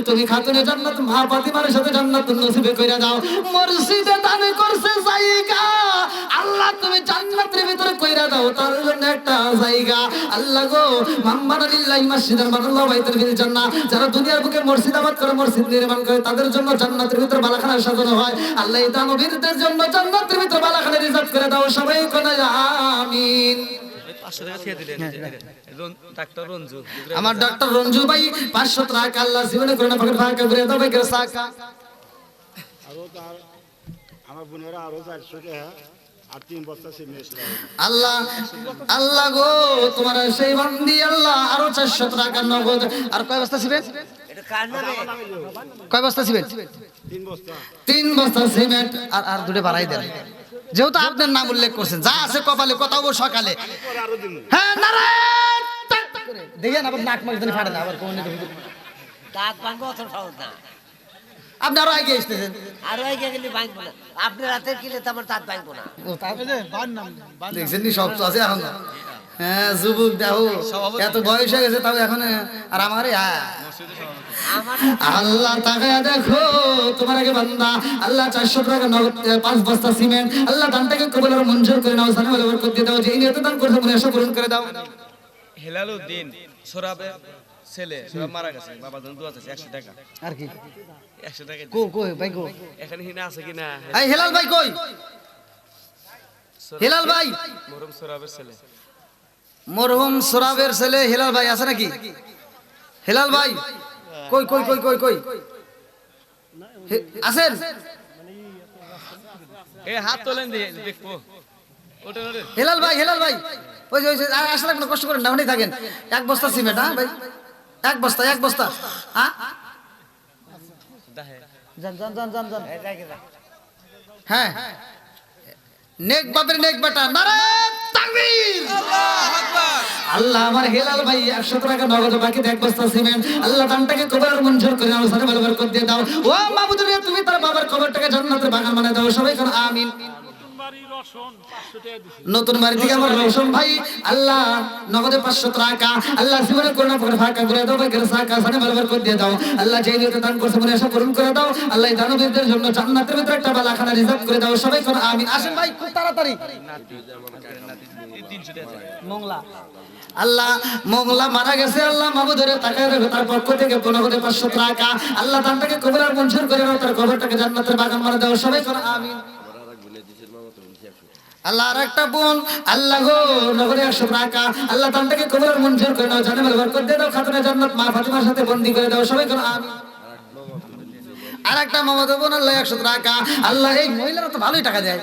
Speaker 1: তুমি খাতুনে জান্নাত মা ফাতিমার সাথে জান্নাত নসিব কইরা দাও। মসজিদে দান করছে জায়গা, আল্লাহ তুমি জান্নাতের ভিতরে কইরা দাও তার জন্য একটা জায়গা। আল্লাহ গো মামবানালিল্লাহি মাসজিদান বানাল্লাহু বাইতান ফিল জান্নাহ। যারা দুনিয়ার বুকে মসজিদ আবাদ করে মসজিদ নির্মাণ করে তাদের জন্য জান্নাতের ভিতরে বালাখানা সাজানো হয়। আল্লাহ এই দানবীরদের জন্য জান্নাতের ভিতরে বালাখানা রিজার্ভ করে দাও। সবাই কোন আমিন।
Speaker 4: 500 টাকা দিয়ে দিলেন ডাক্তার রঞ্জু।
Speaker 1: আমার ডক্টর রঞ্জু ভাই 500 টাকা আল্লাহ জীবনে করোনা পাকের ফাঁকা করে দাও বাইকের সাকা।
Speaker 5: আরো তার আমার বোনেরা আরো 400 টাকা আর 3 বস্তা সিমেন্ট
Speaker 1: আল্লাহ আল্লাহ গো তোমার সেই বান্দি আল্লাহ আরো 400 টাকা নগদ।
Speaker 2: আর কয় বস্তা সিমেন্ট?
Speaker 3: এটা কার নামে
Speaker 2: কয় বস্তা সিমেন্ট?
Speaker 5: 3 বস্তা
Speaker 1: 3 বস্তা সিমেন্ট।
Speaker 2: আর দুটো বাড়াই দেন, যেহেতু আপনার নাম উল্লেখ করছেন। যা আছে কপালে কথা বলবো সকালে।
Speaker 5: পরে আরো দিন
Speaker 2: হ্যাঁ নারায়ণ দেখেন আবার নাক মাছ ফাটে না আবার কোন
Speaker 3: দাঁত ভাঙবো অত সহজ না।
Speaker 2: আপনি আরো আগে এসতেছেন।
Speaker 3: আরো এগিয়ে গেলে ভাঙবো না। আপনার হাতের কিলে তো আমার দাঁত ভাঙবো না।
Speaker 2: দেখছেন নি সব তো আছে এখন। হ্যাঁ যুবক দেখো এত বয়স হয়ে গেছে তাও এখন। আর আমারে
Speaker 3: আমার
Speaker 1: আল্লাহ তাকায়া দেখো তোমার আগে বান্দা আল্লাহ 400 টাকা নগদ 5 বস্তা সিমেন্ট। আল্লাহ দানটাকে কবুল আর মঞ্জুর করে নাও। সানে বলে বরকত দিয়ে দাও। যে নিয়ত দান করছে মনে আশা পূরণ করে দাও।
Speaker 4: হেলালউদ্দিন সোরাবের ছেলে, সোরাব মারা গেছে, বাবার জন্য দোয়া চাইছে 100 টাকা।
Speaker 2: আর কি
Speaker 4: 100 টাকা
Speaker 2: কো কই ভাই কো
Speaker 4: এখানে হিনা আছে কিনা?
Speaker 2: এই হেলাল ভাই কই? হেলাল ভাই
Speaker 4: মরম সোরাবের ছেলে।
Speaker 2: মরহুম সোরাবের ছেলে হেলাল ভাই আছে নাকি? হেলাল ভাই কই কই কই কই কই আছেন?
Speaker 4: এই হাত তোলেন দেখবো। ওটা ওটা
Speaker 2: হেলাল ভাই ওই যে আসলে কোনো কষ্ট করেন না, ওখানেই থাকেন। 1 বস্তা সিমেন্ট। হ্যাঁ ভাই 1 বস্তা হ্যাঁ
Speaker 4: দাহে
Speaker 2: যান যান যান যান যান।
Speaker 3: এই রাখে দাও।
Speaker 2: হ্যাঁ নেক বাপের নেক বেটা। নারায়ণ তাকবীর।
Speaker 1: আল্লাহ আমার হেলাল ভাই 100 টাকা নগদ বাকি 1 বস্তা সিমেন্ট। আল্লাহ দানটাকে কবুল আর মঞ্জুর করে নাও। সানে বলে বরকত দিয়ে দাও। ও মাবুদ রে তুমি তার বাবার কবরটাকে জান্নাতের বাগান বানায় দাও। সবাই কোন আমিন। নতুন বাড়ি থেকে আমার রোশন ভাই আল্লাহ নগদে 500 টাকা আল্লাহ জীবনে করুণা করে ফাঁকা করে দাও ভাগ্যের সাকা সানে বরবার করে দিয়ে দাও আল্লাহ যেই নিয়তে দান করছে মনে আশা পূরণ করে দাও আল্লাহ এই দানবীরদের জন্য জান্নাতের ভিতরে একটা বালাখানা রিজার্ভ করে দাও সবাই কোন আমিন আসেন ভাই খুব তাড়াতাড়ি মংলা আল্লাহ মোগলা মারা গেছে আল্লাহ মাহবুদের তাকায় রেখে তার পক্ষ থেকে নগদে 500 টাকা আল্লাহ দানটাকে কবুল আর মঞ্জুর করে নাও তার কবরটাকে জান্নাতের বাগান করে দাও সবাই কোন আমিন আল্লাহ আর একটা বোন আল্লাহ গো নগরে 100 টাকা আল্লাহ দানটাকে কবুল আর মঞ্জুর করে নাও জান্নাতের বরকত দিয়ে দাও খাতুনে জান্নাত মা ফাতিমার সাথে বন্দি করে দাও সবাই কোন আমিন আর একটা মামাতো বোন আল্লাহ 100 টাকা আল্লাহ এই মহিলারা তো ভালোই টাকা দেয়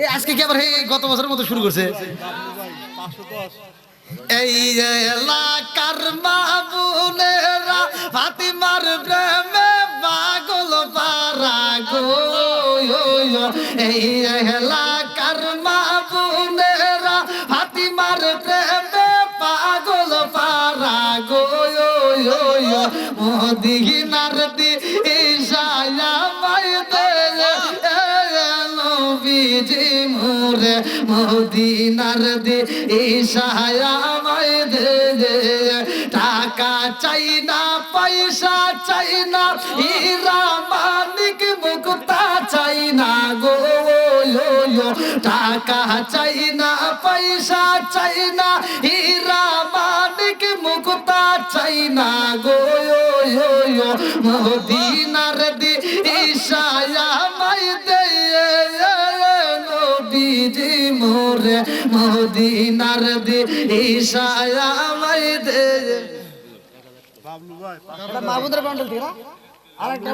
Speaker 1: এই আজকে কি আবার এই গত বছরের মতো শুরু করছে এই যে এলাকার মাবুনেরা ফাতিমার প্রেমে পাগল পারা গো এই এলাকার মাবুনেরা ফাতিমার প্রেমে পাগল পারা গো মদিনার দি ইশায়া মাইতে নবীজি মোরে মদিনার দি ইশায়া মাইতে টাকা চাই না পয়সা চাই না হীরা মানিক মুক্তা চাই না গো টাকা চাই না পয়সা চাই না হীরা মানিক মুক্তা চাই না গো মদিনার দি ইশায়া মাইতে নবীজি মোরে মদিনার দি ইশায়া মাইতে মাহবুদের বান্ডল থেকে না আরেকটা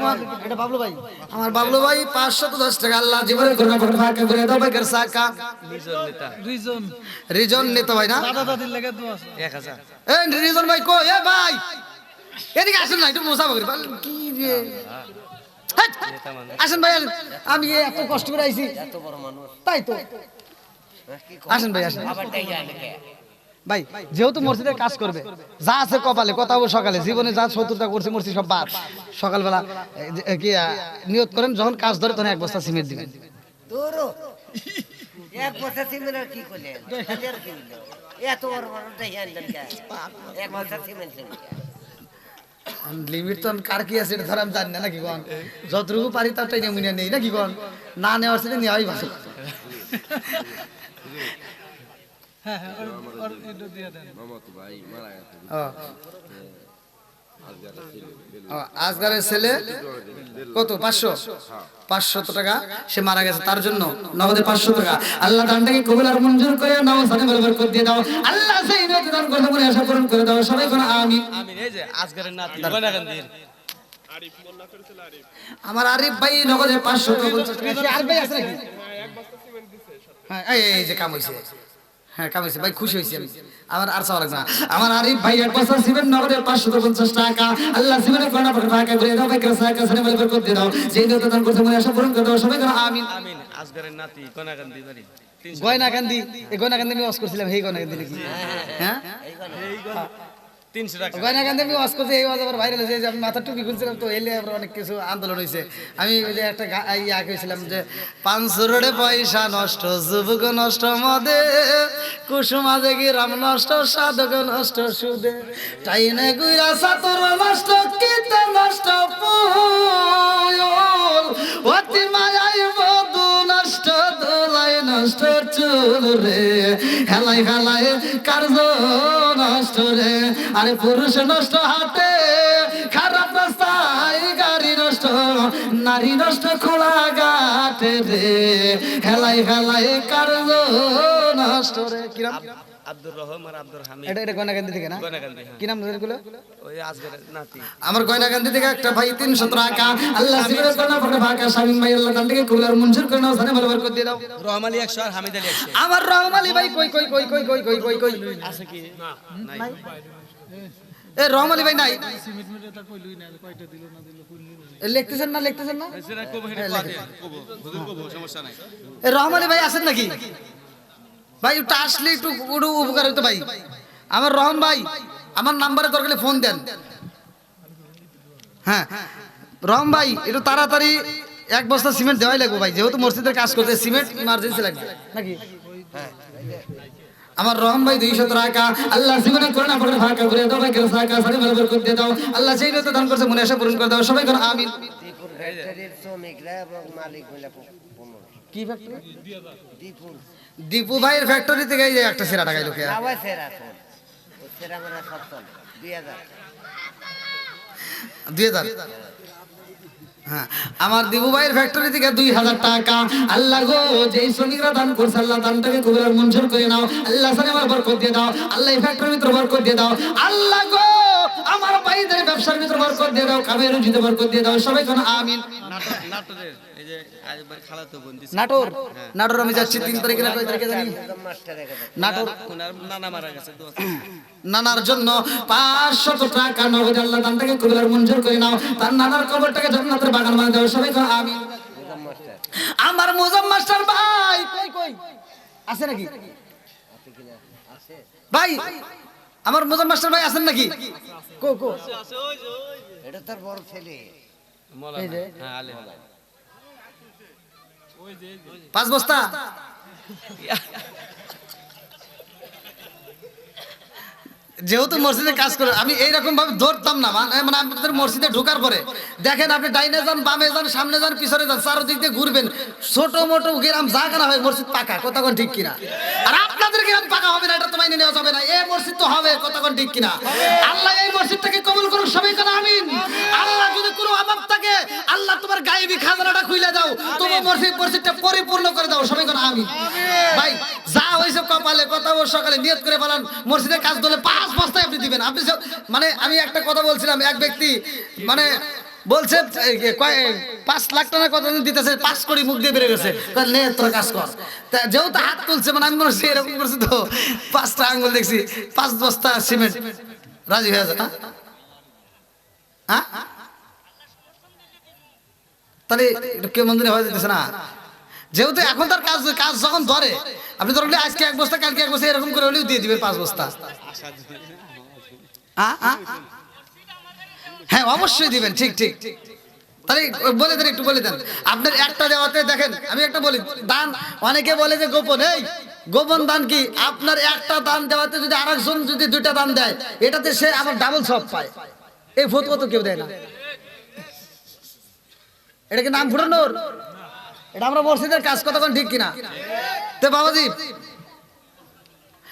Speaker 1: এটা বাবলু ভাই আমার বাবলু ভাই 510 টাকা আল্লাহ জীবনের করুণা করে ফাঁকা করে দাও ভাগ্যের সাকা রিজন নেতা ভাই না দাদা দাদির লাগে দোয়া আছে 1000 এই রিজন ভাই কই এ ভাই এদিকে আসেন না একটু মোসা বকরি কি রে আসেন ভাই আমি এত কষ্ট করে আইছি
Speaker 3: এত বড় মানুষ
Speaker 1: তাই তো আসেন ভাই আসেন
Speaker 3: আবার তাই জানে কে
Speaker 1: ভাই যেহেতু মসজিদের কাজ করবে যা আছে কপালে কথা হবে সকালে জীবনে যা শত্রুতা করছে মসজিদ সব বাদ সকালবেলা কি নিয়ত করেন যখন কাজ ধরে তখন 1 বস্তা সিমেন্ট দিবেন
Speaker 3: দূরও এক বছর সিমেন্ট আর কি করলেন আর কি হলো এত বড় মানুষটা জানলেন কে এক বছর সিমেন্ট
Speaker 1: লিমিট তো কার কি আছে এটা ধর আমি জানি না নাকি কোন যতটুকু পারি তারটাই নিয়ে নেই নাকি কোন না নেওয়ার ছিল নেওয়াই ভালো আজগারের ছেলে কত 500 টাকা সে মারা গেছে তার জন্য নগদে 500 টাকা আল্লাহ দানটাকে কবুল আর মঞ্জুর করে নাও সাথে বরকত দিয়ে দাও আল্লাহ সেই নিয়ত দান করতে মনে আশা পূরণ করে দাও সবাই কোন আমিন
Speaker 4: আমিন এই যে আজকের নাতি গনাগান্দির
Speaker 1: আমার আরিফ ভাই নগদে 550 টাকা আর ভাই আছে নাকি হ্যাঁ এই যে কাম হইছে হ্যাঁ কাম হইছে ভাই খুশি হইছি আমি আমার আর চাওয়া লাগবে না আমার আরিফ ভাই 1 বছর সিমেন্ট নগদে 550 টাকা আল্লাহ জীবনে কোনা করে টাকা করে দাও ভাই সাকা সানে বরকত দিয়ে দাও যেই নিয়ত দান করতে মনে আশা পূরণ করে দাও সবাই কোন আমিন
Speaker 4: আমিন আজকের নাতি গনাগান্দি বাড়ি
Speaker 1: গয়নাকান্দি এই গয়নাকান্দি আমি ওয়াজ করছিলাম এই গয়নাকান্দি নাকি হ্যাঁ
Speaker 4: 300 টাকা
Speaker 1: গয়নাকান্দি আমি ওয়াজ করছি এই ওয়াজ আবার ভাইরাল হয়েছে যে আমি মাথা টুপি খুলছিলাম তো এলে আবার অনেক কিছু আন্দোলন হয়েছে আমি ওই যে একটা ইয়া কইছিলাম যে 500 রোডে পয়সা নষ্ট যুবক নষ্ট মদে কুসুমাজে গ্রাম নষ্ট সাধক নষ্ট সুদে টাইনে গুইরা সাতর নষ্ট কিতে নষ্ট পুয়ল অতি মায়াই মধু নষ্ট দোলাই নষ্ট চুল রে হেলাই হেলাই কার্য নষ্ট রে আরে পুরুষ নষ্ট হাতে খারাপ রাস্তায় গাড়ি নষ্ট নারী নষ্ট খোলা ঘাটে রে হেলাই হেলাই কার্য নষ্ট রে কিরাম
Speaker 4: আব্দুর রহমান আর আব্দুর হামিদ
Speaker 1: এটা গয়নাকান্দি থেকে না
Speaker 4: গনাগান্দি হ্যাঁ
Speaker 1: কি নাম এগুলো
Speaker 4: ওই আজকের নাতি
Speaker 1: আমার গয়নাকান্দি থেকে একটা ভাই 300 টাকা আল্লাহ জীবনে করুণা করে ভাকা শামিম ভাই আল্লাহ দান থেকে কবুল আর মঞ্জুর করে নাও সানে বরকত দিয়ে দাও
Speaker 4: রহমালি 100 আর হামিদ আলী 100
Speaker 1: আমার রহমালি ভাই কই কই কই কই কই কই কই কই
Speaker 4: আছে কি নাই
Speaker 1: এ রহমালি ভাই নাই লিখতেছেন না
Speaker 4: সেটা কব হেডে কো দে কব হুজুর কব সমস্যা নাই
Speaker 1: এ রহমালি ভাই আছেন নাকি ভাই একটু আসলে একটু উপকার হতো ভাই আমার রহম ভাই আমার নাম্বারে দরকার ফোন দেন হ্যাঁ রহম ভাই একটু তাড়াতাড়ি
Speaker 2: এক বস্তা সিমেন্ট দেওয়াই লাগবে ভাই, যেহেতু মসজিদের কাজ করতে সিমেন্ট ইমার্জেন্সি লাগবে নাকি? আমার রহম ভাই 200 টাকা আল্লাহ জীবনে করে না পড়ে ফাঁকা করে দাও ভাই, কেন টাকা সাড়ে বরাবর করে দিয়ে দাও। আল্লাহ সেই নিয়ত দান করছে, মনে আশা পূরণ করে দাও, সবাই করে আমিন।
Speaker 3: দীপুর ফ্যাক্টরির শ্রমিকরা এবং মালিক মিলে 15।
Speaker 2: কি ফ্যাক্টরি?
Speaker 3: দীপুর
Speaker 2: দীপু ভাইয়ের ফ্যাক্টরি থেকে এই যে একটা সেরা টাকা লোকে
Speaker 3: আবার সেরা আছে, ওই সেরা মেরা সব চলে 2000।
Speaker 2: 2000। হ্যাঁ, আমার দিবু ভাইয়ের ফ্যাক্টরি থেকে 2000 টাকা। আল্লাহ গো, যেই শ্রমিকরা দান করছে আল্লাহ দানটাকে কবুল মঞ্জুর করে নাও। আল্লাহ সানে আমার বরকত দিয়ে দাও, আল্লাহ এই ফ্যাক্টরির ভিতরে বরকত দিয়ে দাও। আল্লাহ গো, আমার ভাইদের ব্যবসার ভিতরে বরকত দিয়ে দাও, কামের রুজিতে বরকত দিয়ে দাও, সবাই কোন আমিন।
Speaker 4: নাটোরের এই যে আজবার খালাতো বোন দিছে
Speaker 2: নাটোর, নাটোর আমি যাচ্ছি 3 তারিখে না কয় তারিখে জানি?
Speaker 3: মাস্টার এখানে
Speaker 2: নাটোর
Speaker 4: ওনার নানা মারা গেছে তো
Speaker 2: নানার জন্য 500 টাকা নগদ আল্লাহ দানটাকে কবুল মঞ্জুর করে নাও, তার নানার কবরটাকে জান্নাতের বাগান বানিয়ে দাও, সবাই কোন আমিন।
Speaker 3: মাস্টার
Speaker 2: আমার মোজাম মাস্টার ভাই কই কই আছে নাকি
Speaker 3: আছে কিনা? আছে
Speaker 2: ভাই? আমার মোজাম মাস্টার ভাই আছেন নাকি? কো কো
Speaker 3: এটা তার বড় ছেলে।
Speaker 2: এই যে
Speaker 4: হ্যাঁ আলে
Speaker 2: 5 বস্তা যেহেতু মসজিদে কাজ করে আমি এইরকম ভাবে ধরতাম না, মানে আপনাদের মসজিদে ঢোকার পরে দেখেন আপনি ডাইনে যান, বামে যান, সামনে যান, পিছনে যান, চারদিক দিয়ে ঘুরবেন, ছোট মোটো গ্রাম যা কেনা হয় মসজিদ পাকা, কতক্ষণ ঠিক কিনা? আর আপনাদের গ্রাম পাকা হবে না এটা তো মাইনে নেওয়া যাবে না, এই মসজিদ তো হবে, কতক্ষণ ঠিক কিনা? আল্লাহ এই মসজিদটাকে কবুল করুন, সবাই কেন আমিন। আল্লাহ যদি কোনো অভাব থাকে আল্লাহ তোমার গায়েবী খাজানাটা খুলে দাও, তোমার মসজিদটা পরিপূর্ণ করে দাও, সবাই কেন আমিন। ভাই যা হয়েছে কপালে, কথা সকালে নিয়ত করে বলেন মসজিদের কাজ ধরলে 5 বস্তায় আপনি দিবেন। আপনি মানে আমি একটা কথা বলছিলাম, এক ব্যক্তি মানে বলছে 5 লাখ টাকা কত দিতেছে, 5 কোটি মুখ দিয়ে বেড়ে গেছে, নে তোর কাজ কর। তা যেহেতু হাত তুলছে মানে আমি মনে হচ্ছে এরকম করছে তো 5টা আঙ্গুল দেখছি, 5 বস্তা সিমেন্ট রাজি হয়ে যায়। হ্যাঁ তাহলে কে মন্দিরে হয়ে যেতেছে না, যেহেতু এখন তার কাজ যখন ধরে আপনি ধরুন আজকে 1 বস্তা কালকে 1 বস্তা এরকম করে হলেও দিয়ে দিবেন 5 বস্তা। হ্যাঁ অবশ্যই দিবেন, ঠিক ঠিক। তাহলে বলে দেন, একটু বলে দেন আপনার একটা দেওয়াতে। দেখেন আমি একটা বলি, দান অনেকে বলে যে গোপন, এই গোপন দান কি? আপনার একটা দান দেওয়াতে যদি আরেকজন যদি 2টা দান দেয় এটাতে সে আবার ডাবল সব পায়, এই ফতোয়া তো কেউ দেয় না। এটা কি নাম ফুটানোর? এটা আমরা মসজিদের কাজ, কতক্ষণ ঠিক কিনা? তো বাবাজি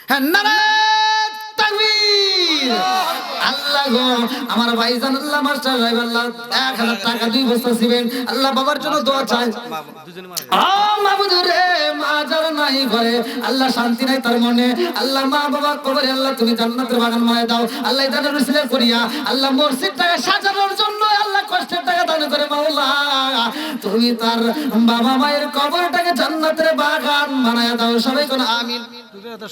Speaker 2: হ্যাঁ নারায়ে তাকবীর। আল্লাহ গো, আমার ভাইজান আল্লাহ মাস্টার সাহেব আল্লাহ 1000 টাকা 2 বস্তা দিবেন। আল্লাহ বাবার জন্য দোয়া চাই।
Speaker 4: দুজনে মারা
Speaker 2: ও মাবুদ রে, মা যার নাই ঘরে আল্লাহ শান্তি নাই তার মনে, আল্লাহ মা বাবা কবরে আল্লাহ তুমি জান্নাতের বাগান বানিয়ে দাও। আল্লাহ এটা রসিলা করিয়া আল্লাহ মসজিদটাকে সাজানোর জন্য আল্লাহ কষ্টের টাকা দান করে মাওলা, তুমি তার বাবা মায়ের কবরটাকে জান্নাতের বাগান বানিয়ে দাও, সবাই কোন আমিন।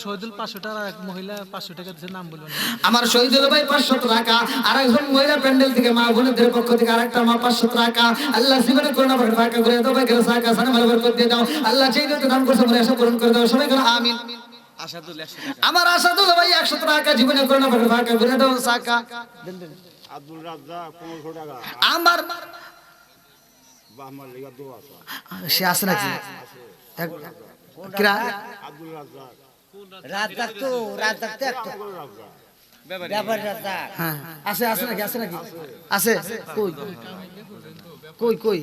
Speaker 6: শহীদুল 500 টাকা, এক মহিলা 500 টাকা দিচ্ছে, নাম বলুন।
Speaker 2: আমার শহীদুল ভাই 500 টাকা, আর একজন মহিলা প্যান্ডেল থেকে মা বোনদের পক্ষ থেকে আরেকটা মা 500 টাকা। আল্লাহ জীবনে করোনা ভাগে ফাঁকা করে দাও, ভাই কেন সাকা সানে ভালো বরকত দিয়ে দাও। আল্লাহ যেই নিয়তে দান করছে মনে আশা পূরণ করে দাও, সবাই কোন আমিন।
Speaker 4: আশাদুল 100 টাকা।
Speaker 2: আমার আসাদুল ভাই 100 টাকা, জীবনে করোনা ভাগে ফাঁকা করে দাও, সাকা।
Speaker 5: আব্দুল রাজ্জাক 1500 টাকা।
Speaker 2: আমার
Speaker 5: বাহমার লিগা দোয়া আছে।
Speaker 2: সে আছে নাকি? কিরা
Speaker 5: আব্দুল রাজ্জাক
Speaker 3: রাজ্জাক তো একটা ব্যাপার রাজ্জাক।
Speaker 2: হ্যাঁ আছে আছে নাকি? আছে নাকি? আছে কই কই কই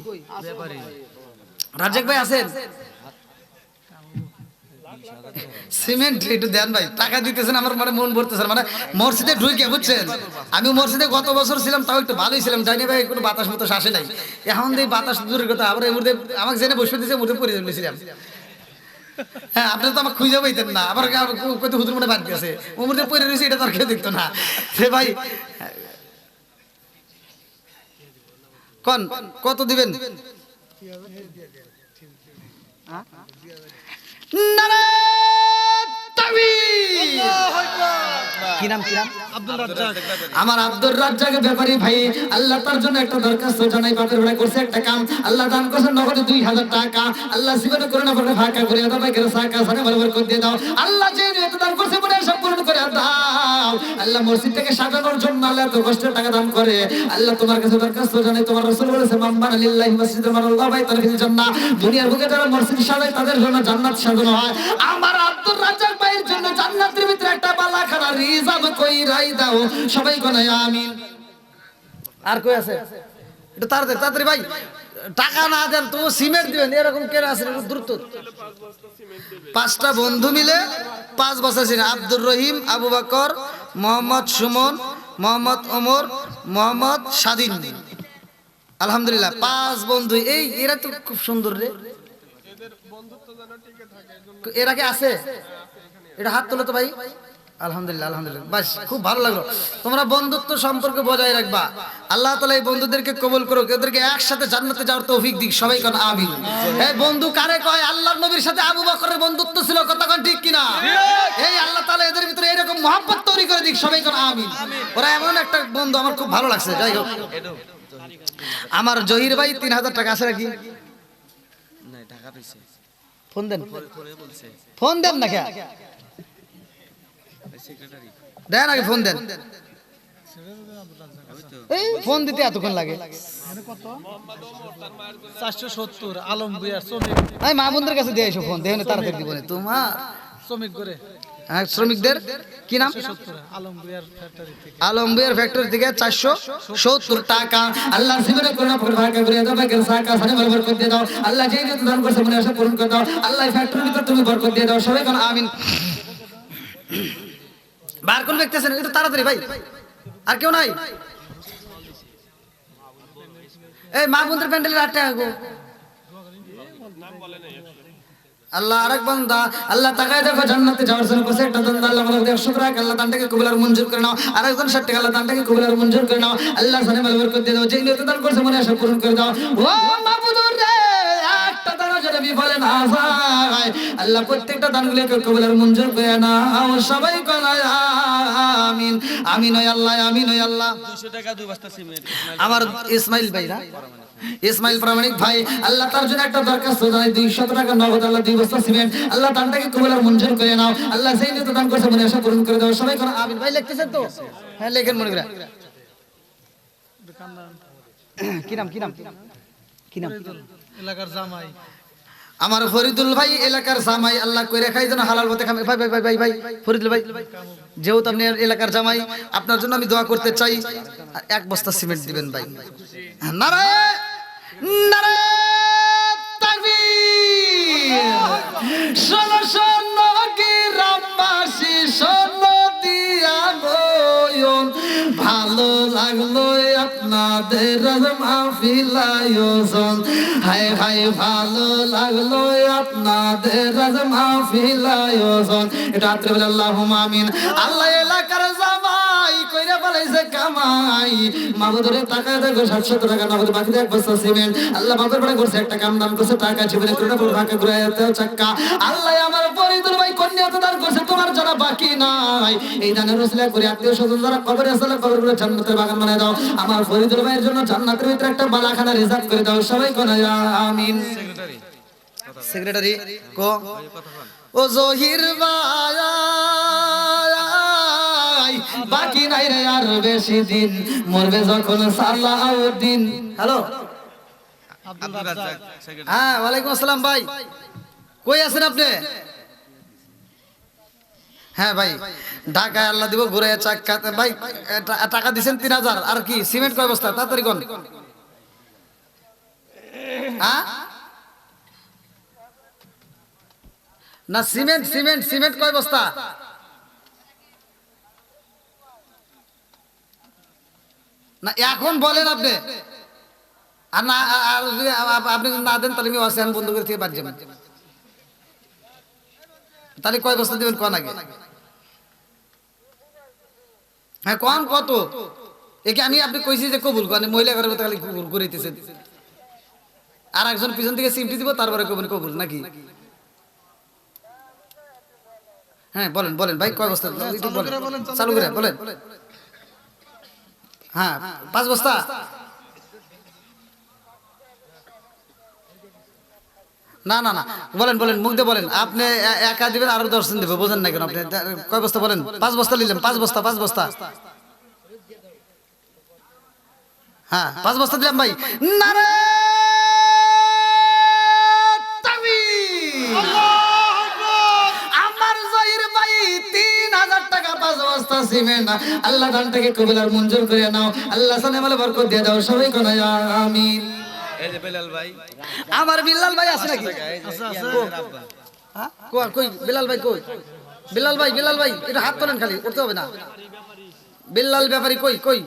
Speaker 2: রাজ্জাক ভাই আছেন? সিমেন্ট একটু দেন ভাই, টাকা দিতেছেন আমার মানে মন ভরতেছে, মানে মসজিদে ঢুকে বুঝছেন। আমি মসজিদে গত বছর ছিলাম, তাও একটু ভালোই ছিলাম, জানি ভাই কোনো বাতাস মতো আসে নাই। এখন এই বাতাস দূরের কথা, আবার এই মুহূর্তে আমাকে জেনে বসে দিয়েছে, মুহূর্তে পরে জন্মেছিলাম। হ্যাঁ আপনি তো আমাকে খুঁজে পাইতেন না, আবার কত হুজুর মনে বাদ দিয়েছে, ও মুহূর্তে পরে রয়েছে, এটা তো আর কেউ দেখতো না। সে ভাই কত দিবেন? কি নাম?
Speaker 6: আব্দুল রাজ্জাক।
Speaker 2: আমার আব্দুর রাজ্জাকের ব্যাপারী ভাই, আল্লাহ তার জন্য একটা দরখাস্ত জানাই, বাপের বেড়া করছে একটা কাম, আল্লাহ দান করছে নগদে 2000 টাকা। আল্লাহ জীবনে করোনা পরে ফাঁকা করে দাও, ভাই কেন সাকা সানে বরাবর করে দিয়ে দাও। আল্লাহ যে নিয়ত দান করছে মনে সব পূরণ করে দাও।
Speaker 1: দাও। আল্লাহ মসজিদটাকে সাজানোর জন্য আল্লাহ এত কষ্টের টাকা দান করে। আল্লাহ তোমার কাছে দরখাস্ত জানাই, তোমার রাসূল বলেছে মান বানা লিল্লাহি মাসজিদান বানাল্লাহু বাইতান ফিল জান্নাহ। দুনিয়ার বুকে যারা মসজিদ সাজায় তাদের জন্য জান্নাত সাজানো হয়। আমার আব্দুর রাজ্জাক ভাইয়ের জন্য জান্নাতের ভিতরে একটা বালাখানা রিজার্ভ কইরাই দাও। সবাই কোনে আমিন।
Speaker 2: আর কই আছে? একটু তাড়াতাড়ি তাড়াতাড়ি ভাই, টাকা না দেন তো সিমেন্ট দিবেন, এরকম কে আছে একটু দ্রুত। 5টা বন্ধু মিলে 5 বছর ছিলেন। আব্দুর রহিম, আবু বকর, মোহাম্মদ সুমন, মোহাম্মদ ওমর, মোহাম্মদ স্বাধীন। আলহামদুলিল্লাহ 5 বন্ধু। এই এরা তো খুব সুন্দর রে। এরা কি আছে? এটা হাত তোলো তো ভাই। আলহামদুলিল্লাহ আলহামদুলিল্লাহ, বাস খুব ভালো লাগলো। তোমরা বন্ধুত্ব সম্পর্ক বজায় রাখবা। আল্লাহ তাআলা এই বন্ধুদেরকে কবুল করুক, এদেরকে একসাথে জান্নাতে যাওয়ার তৌফিক দিক। সবাই কোন আমিন। এই বন্ধু কারে কয়? আল্লাহর নবীর সাথে আবু বকরের বন্ধুত্ব ছিল, কথা কোন ঠিক কিনা? এই আল্লাহ তাআলা এদের ভিতরে এরকম মহব্বত তৈরি করে দিক। সবাই কোন আমিন। ওরা এমন একটা বন্ধু আমার খুব ভালো লাগছে। যাই হোক, আমার জহির ভাই 3000 টাকা আছে নাকি?
Speaker 4: নাই, ঢাকা রইছে।
Speaker 2: ফোন দেন,
Speaker 4: পরে বলছে
Speaker 2: ফোন দেন না কে?
Speaker 4: সেক্রেটারি।
Speaker 2: দেন আগে ফোন দেন। এই ফোন দিতে এতক্ষণ লাগে?
Speaker 6: 470 আলম বুয়ার শ্রমিক,
Speaker 2: এই মা বোনদের কাছে দিয়ে এসো ফোন, দেখুন তাড়াতাড়ি দিব না তোমার।
Speaker 6: শ্রমিক করে
Speaker 2: হ্যাঁ, শ্রমিকদের কি নাম?
Speaker 6: 470 আলম বুয়ার ফ্যাক্টরি থেকে।
Speaker 2: আলমবিয়ার ফ্যাক্টরি থেকে 470 টাকা।
Speaker 1: আল্লাহ জীবনে করুণা করে ভাগ্য করে দাও, ভাগ্যের সাকা সানে বরকত দিয়ে দাও। আল্লাহ যেই যত দান করছে মনে আশা পূরণ করে দাও। আল্লাহ ফ্যাক্টরির ভিতর তুমি বরকত দিয়ে দাও। সবাই কোন আমিন।
Speaker 2: বার কোন ব্যক্তি আছেন? একটু তাড়াতাড়ি ভাই, আর কেউ নাই? এই মা বোনদের প্যান্ডেলের 8 টাকা গো। আল্লাহ আরেক বান্দা,
Speaker 1: আল্লাহ তাকায় দেখো জান্নাতে যাওয়ার জন্য কত একটা দান আল্লাহ আমাদের 100 টাকা আল্লাহ দানটাকে কবুল আর মঞ্জুর করে নাও। আরেকজন 60 টাকা আল্লাহ দানটাকে কবুল আর মঞ্জুর করে নাও। আল্লাহ সানে বরকত দিয়ে দাও। যেই নিয়ত দান করছে মনে আশা পূরণ করে দাও। ও মাবুদুর রে, একটা দান যদি বিফলে না যায়, আল্লাহ প্রত্যেকটা দানগুলোকে কবুল আর মঞ্জুর করে নাও। সবাই কোন আমিন। আমিন ওই আল্লাহ, আমিন ওই আল্লাহ।
Speaker 4: 200 টাকা 2 বস্তা সিমেন্ট।
Speaker 2: আমার ইসমাইল ভাই না,
Speaker 1: ইসমাইল প্রামাণিক ভাই, আল্লাহ তার জন্য একটা দরখাস্ত জানাই। 200 টাকা নগদ আল্লাহ 2 বস্তা সিমেন্ট আল্লাহ দানটাকে কবুল আর মঞ্জুর করে নাও। আল্লাহ যেই নিয়ত দান করছে মনে আশা পূরণ করে দাও। সবাই কোন আমিন।
Speaker 2: আমিন ভাই লিখতেছেন তো? হ্যাঁ লেখেন মনে করে। কি নাম কি নাম কি নাম?
Speaker 6: এলাকার জামাই
Speaker 2: আমার ফরিদুল ভাই এলাকার জামাই। আল্লাহ কইরা খাই যেন হালাল পথে খাবে। ভাই ভাই ভাই ভাই ভাই ফরিদুল ভাই, যেহেতু আপনি এলাকার জামাই, আপনার জন্য আমি দোয়া করতে চাই। 1 বস্তা সিমেন্ট দিবেন ভাই। নারায়ে নারায়ে তাকবীর।
Speaker 1: শোনো শোনো গ্রামবাসী, শোনো দিয়া নয়ন, ভালো লাগলো আপনাদের মাহফিল আয়োজন। হায় হায় ভালো লাগলো আপনাদের মাহফিল আয়োজন। এটা রাত্রে আল্লাহুম্মা আমিন। আল্লাহ এলাকার জামাই কইরা বলাইছে কামাই। মাহবুদরে টাকা দেখো 700 টাকা নগদ, বাকি 1 বস্তা সিমেন্ট। আল্লাহ বাপের পরে করছে একটা কাম দান করছে, টাকা জীবনে করোনা পুরো ভাগে ঘুরাইতে চাক্কা। আল্লাহ আমার ফরিদুল ভাই কন্যা তো দান করছে, তোমার যারা বাকি নাই এই দানের ওসিলা করে আত্মীয় স্বজন যারা কবরে আছে কবরগুলো জান্নাতের বাগান বানায় দাও। আমার ফরিদুল ভাইয়ের জন্য জান্নাতের ভিতরে একটা বালাখানা রিজার্ভ করে দাও। সবাই কোন আমিন।
Speaker 4: সেক্রেটারি।
Speaker 2: সেক্রেটারি কো ও জহির ভাই,
Speaker 1: বাকি নাই রে আর বেশি দিন, মরবে যখন সালাউদ্দিন।
Speaker 2: Hello,
Speaker 4: Abdul Razzak secretary.
Speaker 2: হ্যাঁ ওয়ালাইকুম আসসালাম ভাই, কই আছেন আপনি? হ্যাঁ ভাই, ঢাকায় আল্লাহ দিব ঘুরে চাক্কা ভাই। টাকা দিছেন 3000, আর কি সিমেন্ট কয় বস্তা? তাড়াতাড়ি কোন। হ্যাঁ না, সিমেন্ট সিমেন্ট সিমেন্ট কয় বস্তা? না এখন বলেন আপনি। আর না, আর যদি আপনি না দেন তাহলে আমি ওয়াসিয়ান বন্ধ করে থেকে বাদ যাবেন। তাহলে কয় বস্তা দিবেন কোন আগে? হ্যাঁ কোন কত? একে আমি আপনি কইছি যে কবুল করেন, মহিলা ঘরের মতো খালি কবুল করিতেছেন। আর একজন পিছন থেকে সিমটি দিব, তারপরে কবেন কবুল নাকি? হ্যাঁ বলেন বলেন ভাই, কয় বস্তা? একটু বলেন, চালু করে বলেন। হ্যাঁ 5 বস্তা। না না না বলেন বলেন মুখ দিয়ে বলেন আপনি একা দিবেন আরো 10 জন দেবে বোঝেন না কেন আপনি কয় বস্তা বলেন 5 বস্তা নিলাম 5 বস্তা হ্যাঁ 5 বস্তা দিলাম ভাই নারে তাকবীর আমার জহির ভাই 3000 টাকা 5 বস্তা সিমেন্ট আল্লাহ দানটাকে কবুল আর মঞ্জুর করে নাও আল্লাহ সানে মালে বরকত দিয়ে দাও সবাই কোন আমিন
Speaker 4: এই যে বেলাল ভাই
Speaker 2: আমার বিল্লাল ভাই আছে নাকি হ্যাঁ কই বিলাল ভাই কই বিলাল ভাই এটা হাত তোলেন খালি উঠতে হবে না বিল্লাল ব্যাপারী কই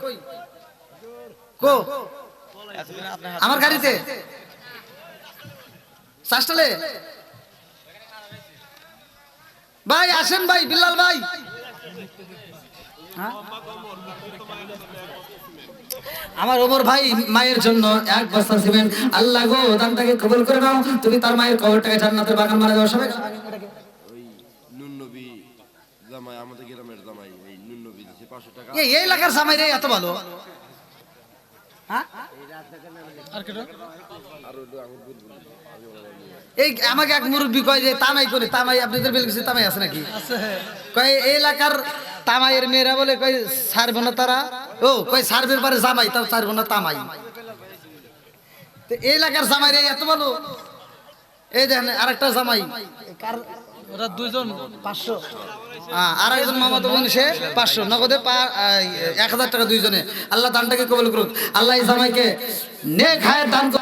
Speaker 2: কো আমার গাড়িতে চাষটালে ভাই আসেন ভাই বিল্লাল ভাই
Speaker 1: আমার ওমর ভাই মায়ের জন্য 1 বস্তা সিমেন্ট আল্লাহ গো দানটাকে কবুল করে নাও তুমি তার মায়ের কবরটাকে জান্নাতের বাগান বানায় দাও সবাই
Speaker 7: ওই নুন নবী জামাই আমাদের গ্রামের জামাই এই নুন নবী দিছে 500 টাকা
Speaker 2: এই এলাকার জামাই রে এত ভালো হ্যাঁ এই আমাকে এক মুরব্বী কয় যে তামাই করে তামাই আপনাদের বেলকুচি তামাই আছে নাকি কয় এই এলাকার তামাইয়ের মেয়েরা বলে কয় ছাড়বো না তারা ও কয় ছাড়বের পরে জামাই তাও ছাড়বো না তামাই তো এই এলাকার জামাই রে এত ভালো এই দেখেন আরেকটা জামাই
Speaker 6: ওরা দুইজন
Speaker 2: 500 আর একজন মামাতো বোন সে 500 নগদে 1000 টাকা দুইজনে আল্লাহ দানটাকে কবুল করুক আল্লাহ এই জামাইকে নেক হায়াত দান